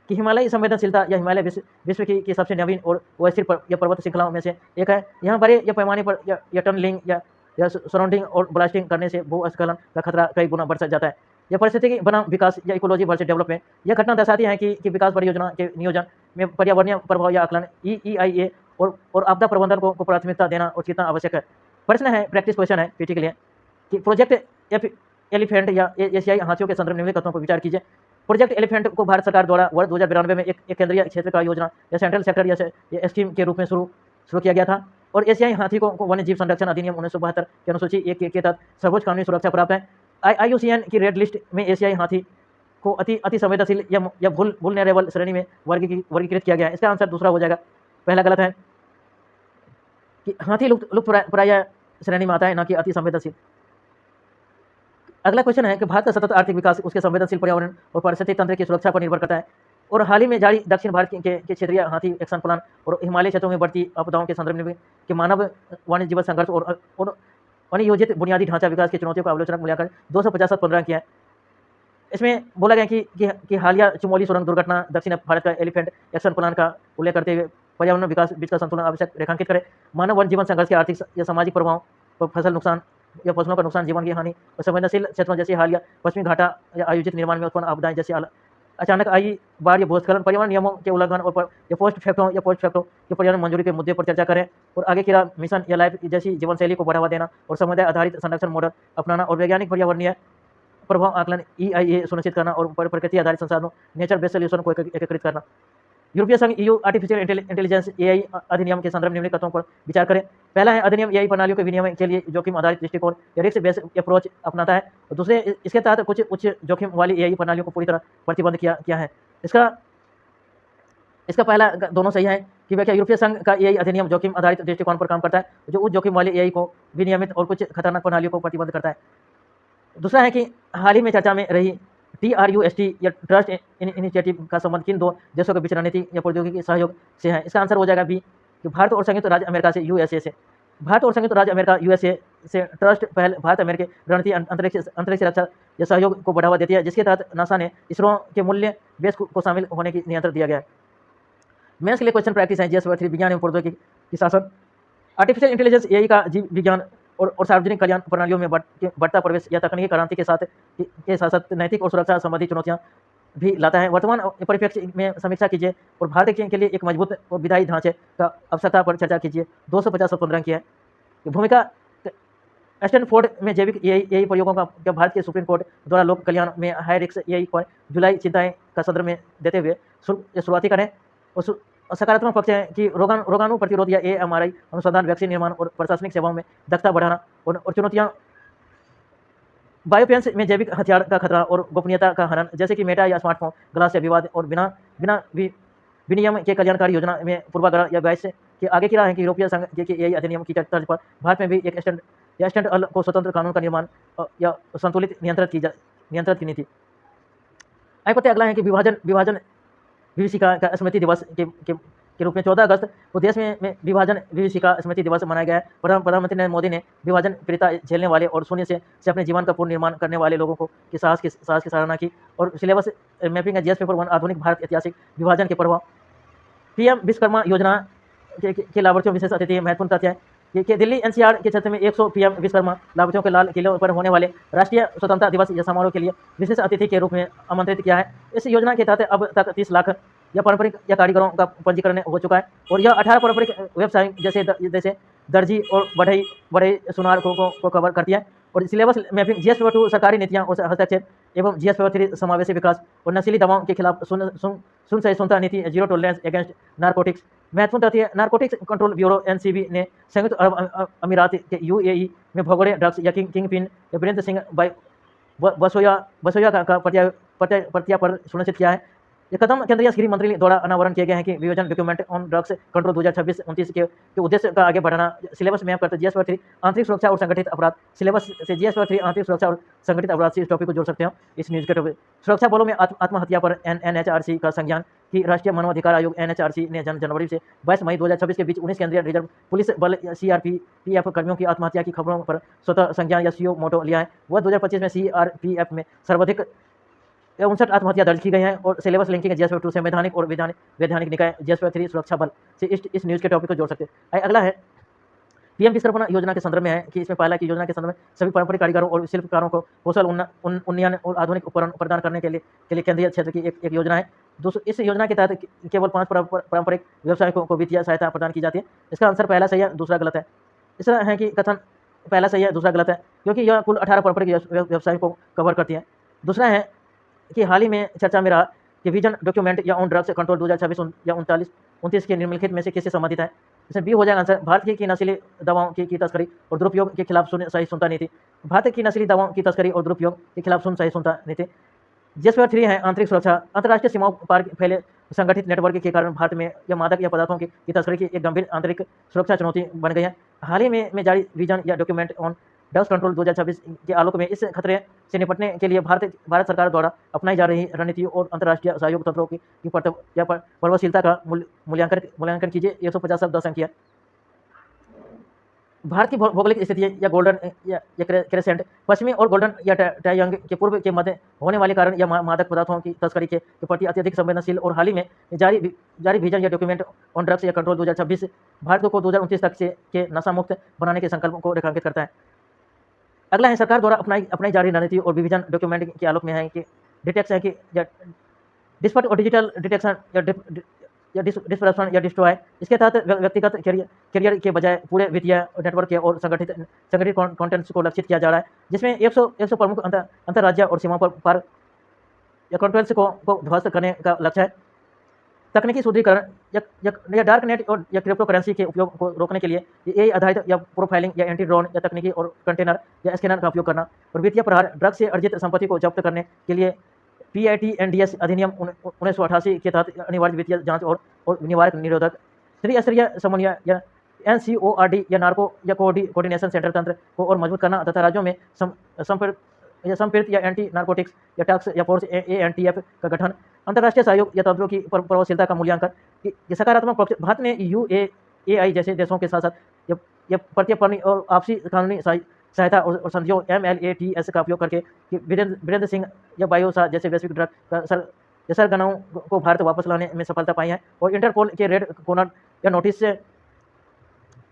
कि हिमालयी संवेदनशीलता या हिमालय विश्व की सबसे नवीन और अस्थिर पर्वत श्रृंखलाओं में से एक है। यहाँ बड़े या पैमाने पर या टनलिंग या सराउंडिंग और ब्लास्टिंग करने से भूस्खलन का खतरा कई गुना बढ़ जाता है। यह परिस्थिति बनाम विकास या इकोलॉजी वर्सेस डेवलपमेंट। यह घटना दर्शाती है कि विकास परियोजना के नियोजन में पर्यावरणीय प्रभाव या आकलन EIA और आपदा प्रबंधन को प्राथमिकता देना और कितना आवश्यक है। प्रश्न है, प्रैक्टिस क्वेश्चन है PT के लिए कि प्रोजेक्ट एलिफेंट या एशियाई हाथियों के संदर्भ निम्नलिखित तथ्यों पर विचार कीजिए। प्रोजेक्ट एलिफेंट को भारत सरकार द्वारा वर्ष 2092 में एक केंद्रीय क्षेत्र का योजना या सेंट्रल सेक्टर या स्कीम के रूप में शुरू किया गया था। और एशियाई हाथी को वन्य जीव संरक्षण अधिनियम 1972 के अनुसूची 1 के तहत सर्वोच्च कानूनी सुरक्षा प्राप्त है। IUCN की रेड लिस्ट में एशियाई हाथी को अति संवेदनशील या वुल्नरेबल श्रेणी में वर्गीकृत किया गया है। इसका आंसर दूसरा हो जाएगा, पहला गलत है कि हाथी लुप्तप्राय श्रेणी में आता है, ना कि अति संवेदनशील। अगला क्वेश्चन है कि भारत का सतत आर्थिक विकास उसके संवेदनशील पर्यावरण और पारिस्थितिक तंत्र की सुरक्षा पर निर्भर करता है, और हाल ही में जारी दक्षिण भारत के क्षेत्रीय हाथी एक्शन प्लान और हिमालय क्षेत्रों में बढ़ती आपदाओं के संदर्भ में कि मानव वन्य जीवन संघर्ष और अनियोजित बुनियादी ढांचा विकास की चुनौतियों का आलोचना मूल्यांकन 250/15 किया है। इसमें बोला गया कि हालिया चमोली सुरंग दुर्घटना दक्षिण भारत का एलिफेंट एक्शन प्लान का उल्लेख करते हुए पर्यावरण विकास बीच का संतुलन आवश्यक रेखांकित करे, मानव वन जीवन संघर्ष के आर्थिक या सामाजिक प्रभाव पर फसल नुकसान या फसलों का नुकसान, जीवन की हानि और संवेदनशील क्षेत्रों जैसे हालिया पश्चिमी घाटा या आयोजित निर्माण में उत्पन्न आपदाएं जैसे अचानक आई बाढ़ या भूस्खलन, पर्यावरण नियमों के उल्लंघन और पोस्ट फैक्टों के पर्यावरण मंजूरी के मुद्दे पर चर्चा करें, और आगे की मिशन या लाइफ जैसी जीवन शैली को बढ़ावा देना और समुदाय आधारित संरक्षण मॉडल अपनाना और वैज्ञानिक पर्यावरणीय प्रभाव आकलन EIA सुनिश्चित करना और प्रकृति आधारित संसाधनों नेचर बेस्ड सोल्यूशन को एकीकृत करना। यूरोपीय संघ EU आर्टिफिशियल इंटेलिजेंस AI अधिनियम के संदर्भ निम्नलिखित तत्वों पर विचार करें। पहला है, अधिनियम AI प्रणालियों के विनियमन के लिए जोखिम आधारित दृष्टिकोण या रिस्क बेस्ड अप्रोच अपनाता है, और दूसरे इसके तहत कुछ उच्च जोखिम वाली AI प्रणालियों को पूरी तरह प्रतिबंध किया है। इसका पहला दोनों सही है कि वह क्या यूरोपीय संघ का AI अधिनियम जोखिम आधारित दृष्टिकोण पर काम करता है, जो उच्च जोखिम वाली AI को विनियमित और कुछ खतरनाक प्रणालियों को प्रतिबंध करता है। दूसरा है कि हाल ही में चर्चा में रही TRUST या ट्रस्ट इनिशिएटिव का संबंध किन दो देशों के बीच रणनीति या प्रौद्योगिकी सहयोग से है। इसका आंसर हो जाएगा बी, कि भारत और संयुक्त राज्य अमेरिका से USA से। भारत और संयुक्त राज्य अमेरिका USA से ट्रस्ट पहल भारत अमेरिकी रणनीति अंतरिक्ष रक्षा या सहयोग को बढ़ावा देती है, जिसके तहत नासा ने इसरो के मूल्य बेस को शामिल होने की नियंत्रण दिया गया है। मेंस के लिए क्वेश्चन प्रैक्टिस है GS 3 विज्ञान एवं प्रौद्योगिकी शासन। आर्टिफिशियल इंटेलिजेंस AI का जीव विज्ञान और सार्वजनिक कल्याण प्रणालियों में बढ़ता प्रवेश या तकनीकी क्रांति के साथ नैतिक और सुरक्षा संबंधी चुनौतियां भी लाता है। वर्तमान परिप्रेक्ष्य में समीक्षा कीजिए और भारत के लिए एक मजबूत और विधायी ढांचे का आवश्यकता पर चर्चा कीजिए। 250/15 की है। भूमिका स्टैनफोर्ड में जैविक AI प्रयोगों का भारत के सुप्रीम कोर्ट द्वारा लोक कल्याण में हाई रिस्क AI पर जुलाई चिंताएं का संदर्भ में देते हुए शुरुआती करें। और सकारात्मक पक्ष है कि रोगाणु प्रतिरोध या AMRI अनुसंधान, वैक्सीन निर्माण और प्रशासनिक सेवाओं में दक्षता बढ़ाना, और चुनौतियां बायोपेंस में जैविक हथियार का खतरा और गोपनीयता का हनन, जैसे कि मेटा या स्मार्टफोन ग्लास से विवाद और बिना विनियम के कल्याणकारी योजना में पूर्वाग्रह या बहस के आगे की राह है कि यूरोपीय संघ के AI अधिनियम की तर्ज पर भारत में भी एक स्टैंड को स्वतंत्र कानून का निर्माण या संतुलित नियंत्रित की नीति। अगला है कि विभाजन विभीषिका का स्मृति दिवस के रूप में 14 अगस्त को देश में विभाजन विभीषिका स्मृति दिवस मनाया गया है। प्रधानमंत्री नरेंद्र मोदी ने विभाजन पीड़िता झेलने वाले और शून्य से अपने जीवन का पुनर्निर्माण करने वाले लोगों को की साहस की सराहना की, और सिलेबस मैपिंग GS पेपर 1 आधुनिक भारत ऐतिहासिक विभाजन के प्रभाव। PM विश्वकर्मा योजना के लाभार्थियों विशेष अतिथि महत्वपूर्ण तथ्य है कि दिल्ली NCR के क्षेत्र में 100 PM विश्वकर्मा लाभार्थियों के लाल किले पर होने वाले राष्ट्रीय स्वतंत्रता दिवस या समारोह के लिए विशेष अतिथि के रूप में आमंत्रित किया है। इस योजना के तहत अब तक 30 लाख या पारंपरिक या कारीगरों का पंजीकरण हो चुका है, और यह 18 पारंपरिक व्यवसाय जैसे दर्जी और बढ़ई सुनार को कवर करती है। और सिलेबस मैपिंग GS पेपर 2 सरकारी नीतियाँ और हस्तक्षेप एवं GS पेपर 3 समावेशी विकास और नशीली दवाओं के खिलाफ सहिष्णुता नीति, जीरो टॉलरेंस अगेंस्ट नारकोटिक्स। महत्वपूर्ण तथ्य, नारकोटिक्स कंट्रोल ब्यूरो NCB ने संयुक्त अरब अमीरात के UAE में भगोड़े ड्रग्स या किंग पिन या वीरेंद्र सिंह बसोया का प्रत्यार्पण सुनिश्चित किया है। ये कदम केंद्रीय गृह मंत्री द्वारा अनावरण किए गए हैं कि विभाजन डॉक्यूमेंट ऑन ड्रग्स कंट्रोल 2026-29 के उद्देश्य का आगे बढ़ाना। सिलेबस में करते GS 3 आंतरिक सुरक्षा और संगठित अपराध। सिलेबस से GS 3 आंतरिक सुरक्षा और संगठित अपराध से इस टॉपिक को जोड़ सकते हो इस न्यूज के टॉपिक। सुरक्षा बलों में आत्महत्या पर NHRC का संज्ञान कि राष्ट्रीय मानवाधिकार आयोग NHRC ने जनवरी से 22 मई 2026 के बीच 19 केंद्रीय रिजर्व पुलिस बल CRPF कर्मियों की आत्महत्या की खबरों पर स्वतः संज्ञान या CO मोटो लिया है। वह 2025 में CRPF में सर्वाधिक 59 आत्महत्या दर्ज की गई हैं। और सिलेबस लिंकिंग GS 2 संवैधानिक और वैधानिक निकाय GS 3 सुरक्षा बल से इस न्यूज़ के टॉपिक को जोड़ सकते हैं। अगला है PM विश्वकर्मा योजना के संदर्भ में है कि इसमें पहला की योजना के संदर्भ में सभी पारंपरिक कारीगरों और शिल्पकारों को कौशल उन्नयन और आधुनिक उपकरण प्रदान करने के लिए केंद्रीय क्षेत्र की एक योजना है। इस योजना के तहत केवल 5 पारंपरिक व्यवसायों को वित्तीय सहायता प्रदान की जाती है। इसका आंसर पहला सही है, दूसरा गलत है। इस तरह है कि कथन पहला सही है, दूसरा गलत है, क्योंकि यह कुल 18 पारंपरिक व्यवसायों को कवर करती है। दूसरा है कि हाल ही में चर्चा में रहा कि विजन डॉक्यूमेंट या ऑन ड्रग्स कंट्रोल 2026 या 29 के निम्नलिखित में से किससे संबंधित है। इसमें बी हो जाएगा आंसर। भारत की नशीली दवाओं की तस्करी और दुरुपयोग के खिलाफ सही सुनता नीति। भारत की नशीली दवाओं की तस्करी और दुरुपयोग के खिलाफ सही सुनता नीति। जिसमें 3 है आंतरिक सुरक्षा। अंतर्राष्ट्रीय सीमाओं पार फैले संगठित नेटवर्क के कारण भारत में या मादक या पदार्थों की तस्करी की एक गंभीर आंतरिक सुरक्षा चुनौती बन गई है। हाल ही में जारी विजन या डॉक्यूमेंट ऑन ड्रग्स कंट्रोल 2026 के आलोक में इस खतरे से निपटने के लिए भारत सरकार द्वारा अपनाई जा रही रणनीति और अंतर्राष्ट्रीय सहयोग तंत्रों की प्रभावशीलता का मूल्यांकन कीजिए। 150 शब्द 10 अंक। भारत की भौगोलिक स्थिति या गोल्डन या क्रेसेंट पश्चिमी और गोल्डन या ट्रायंगल के पूर्व के मध्य होने वाले कारण या मादक पदार्थों की तस्करी के प्रति अत्यधिक संवेदनशील और हाल ही में जारी विजन या डॉक्यूमेंट ऑन ड्रग्स या कंट्रोल 2026 भारत को 2029 तक के नशा मुक्त बनाने के संकल्प को रेखांकित करता है। अगला है सरकार द्वारा अपनाई जा रही रणनीति और विजन डॉक्यूमेंट के आलोक में है कि डिटेक्शन है कि डिस्पर्ट और डिजिटल डिटेक्शन या डिस्पर्सन या डिस्ट्रॉय। इसके तहत व्यक्तिगत कैरियर के बजाय पूरे वित्तीय नेटवर्क के और संगठित कंटेंट्स को लक्षित किया जा रहा है, जिसमें 100 प्रमुख अंतर्राज्य और सीमाओं पर या कंटेंट्स को ध्वस्त करने का लक्ष्य है। तकनीकी सुदृढ़ीकरण या डार्क नेट और या क्रिप्टो करेंसी के उपयोग को रोकने के लिए AI आधारित या प्रोफाइलिंग या एंटी ड्रोन या तकनीकी और कंटेनर या स्कैनर का उपयोग करना। और वित्तीय प्रहार ड्रग्स से अर्जित संपत्ति को जब्त करने के लिए PIT-NDS अधिनियम 1988 के तहत अनिवार्य वित्तीय जांच और निवारक निरोधक त्रिस्तरीय समन्वय या NCORD या नार्को या कोऑर्डिनेशन सेंटर तंत्र को और मजबूत करना तथा राज्यों में संपीड़ित या एंटी नार्कोटिक्स या टैक्स या फोर्स ANTF का गठन। अंतर्राष्ट्रीय सहयोग या तंत्रों की प्रभावशीलता का मूल्यांकन। सकारात्मक पक्ष भारत ने UAI जैसे देशों के साथ साथ या प्रत्यर्पण और आपसी कानूनी सहायता और संधियों MLATS का उपयोग करके वीरेंद्र सिंह या बायोसा जैसे वैश्विक ड्रग सरगनाओं को भारत वापस लाने में सफलता पाई है। और इंटरपोल के रेड कॉर्नर या नोटिस से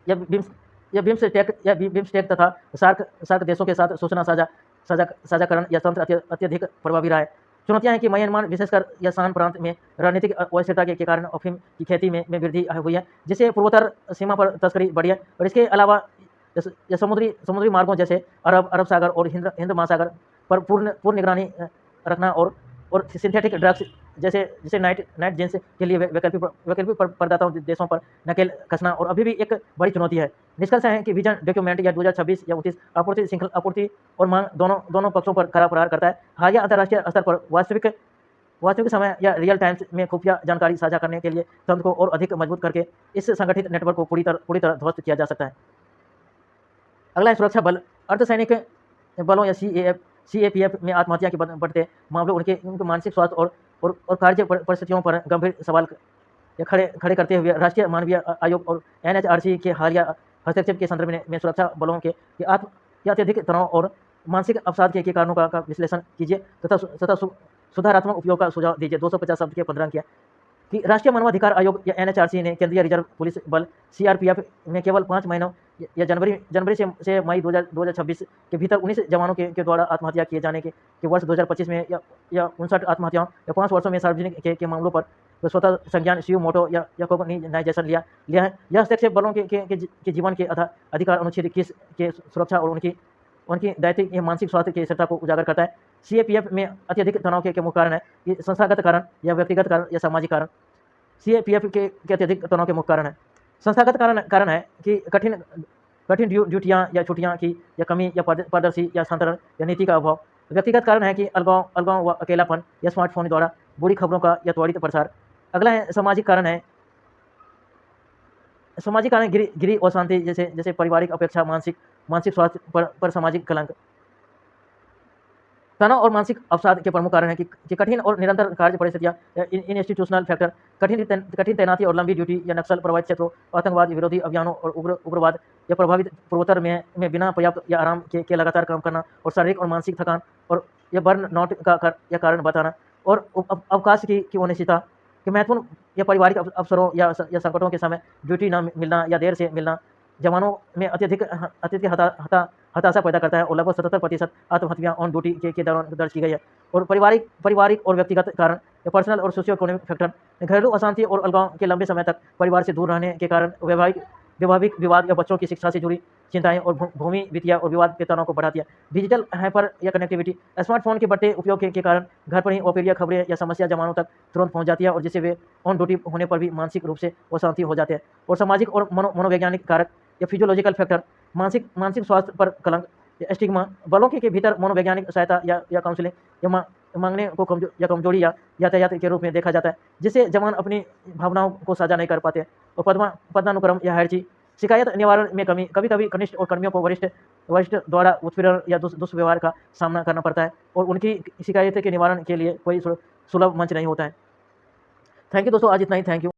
या बिम्स्टेक तथा सार्क देशों के साथ सूचना साझाकरण या तंत्र अत्यधिक प्रभावी रहा है। चुनौतियां हैं कि म्यांमार विशेषकर या शान प्रांत में राजनीतिक अस्थिरता के कारण अफीम की खेती में वृद्धि हुई है, जिससे पूर्वोत्तर सीमा पर तस्करी बढ़ी है। और इसके अलावा या समुद्री मार्गों जैसे अरब सागर और हिंद महासागर पर पूर्ण निगरानी रखना और सिंथेटिक ड्रग्स जैसे नाइट जेंस के लिए वैकल्पिक प्रदाताओं देशों पर नकेल कसना और अभी भी एक बड़ी चुनौती है। निष्कर्ष है कि विजन डॉक्यूमेंट या 2026 या 29 आपूर्ति और मांग दोनों पक्षों पर खरा प्रहार करता है। हालिया अंतर्राष्ट्रीय स्तर पर वास्तविक समय या रियल टाइम्स में खुफिया जानकारी साझा करने के लिए तंत्र को और अधिक मजबूत करके इस संगठित नेटवर्क को पूरी तरह ध्वस्त किया जा सकता है। अगला है सुरक्षा बल। अर्धसैनिक बलों या CAPF में आत्महत्या के बढ़ते मामलों उनके मानसिक स्वास्थ्य और कार्य परिस्थितियों पर गंभीर सवाल खड़े करते हुए राष्ट्रीय मानवीय आयोग और NHRC के हालिया हस्तक्षेप के संदर्भ में सुरक्षा बलों के अत्यधिक तनाव और मानसिक अवसाद के कारणों का विश्लेषण कीजिए तथा सुधारात्मक उपयोग का सुझाव दीजिए। 250 शब्द के 15 अंक। कि राष्ट्रीय मानवाधिकार आयोग या NHRC ने केंद्रीय रिजर्व पुलिस बल CRPF में केवल 5 महीनों या जनवरी से मई 2026 के भीतर 19 जवानों के द्वारा आत्महत्या किए जाने के वर्ष 2025 में या 59 आत्महत्याओं या 5 वर्षों में सार्वजनिक के मामलों पर स्वतः संज्ञान सुयो मोटो या कोग्निटाइजेशन लिया है। यह हस्तक्षेप बलों के जीवन के अधिकार अनुच्छेद 21 के सुरक्षा और उनकी दैनिक या मानसिक स्वास्थ्य की स्थिरता को उजागर करता है। CAPF में अत्यधिक तनाव के मुख्य कारण है कि संस्थागत कारण या व्यक्तिगत कारण या सामाजिक कारण। CAPF के अत्यधिक तनाव के मुख्य कारण है। संस्थागत कारण है कि कठिन ड्यूटियां या छुट्टियां की या कमी या पारदर्शी या स्थानांतरण या नीति का अभाव। व्यक्तिगत कारण है कि अलगाव व अकेलापन या स्मार्टफोन द्वारा बुरी खबरों का या त्वरित प्रसार। अगला है सामाजिक कारण है गृह अशांति जैसे पारिवारिक अपेक्षा मानसिक स्वास्थ्य पर सामाजिक कलंक। तनाव और मानसिक अवसाद के प्रमुख कारण है कि कठिन और निरंतर कार्य परिस्थितियां इंस्टीट्यूशनल फैक्टर, कठिन तैनाती और लंबी ड्यूटी या नक्सल प्रभावित क्षेत्रों, आतंकवाद विरोधी अभियानों और उग्रवाद या प्रभावित पूर्वोत्तर में बिना पर्याप्त या आराम के लगातार काम करना और शारीरिक और मानसिक थकान और या बर्न आउट का कारण बताना। और अवकाश की अनिश्चितता कि महत्वपूर्ण या पारिवारिक अवसरों या संकटों के समय ड्यूटी न मिलना या देर से मिलना जवानों में अत्यधिक हताशा पैदा करता है और लगभग 77% आत्महत्याएं ऑन ड्यूटी के दौरान दर्ज की गई है। और पारिवारिक और व्यक्तिगत कारण या पर्सनल और सोशियो इकोनॉमिक फैक्टर, घरेलू अशांति और अलगाव के लंबे समय तक परिवार से दूर रहने के कारण वैवाहिक विवाद या बच्चों की शिक्षा से जुड़ी चिंताएं और भूमि वित्तीय और विवाद के तनाव को बढ़ाती है। डिजिटल हाइपर या कनेक्टिविटी, स्मार्टफोन के बढ़ते उपयोग के कारण घर पर ही अप्रिय खबरें या समस्या जमानों तक तुरंत पहुंच जाती है और जिससे वे ऑन ड्यूटी होने पर भी मानसिक रूप से अशांति हो जाते हैं। और सामाजिक और मनोवैज्ञानिक कारक या फिजियोलॉजिकल फैक्टर, मानसिक स्वास्थ्य पर कलंक, स्टिग्मा, बलों के भीतर मनोवैज्ञानिक सहायता या काउंसलिंग या मांगने को कमजोरी या यातायात के रूप में देखा जाता है, जिससे जवान अपनी भावनाओं को साझा नहीं कर पाते। और पदानुक्रम या हायरार्ची, शिकायत निवारण में कमी, कभी कभी कनिष्ठ और कर्मियों को वरिष्ठ द्वारा उत्पीड़न या दुष्व्यवहार का सामना करना पड़ता है और उनकी शिकायत के निवारण के लिए कोई सुलभ मंच नहीं होता है। थैंक यू दोस्तों, आज इतना ही। Thank you.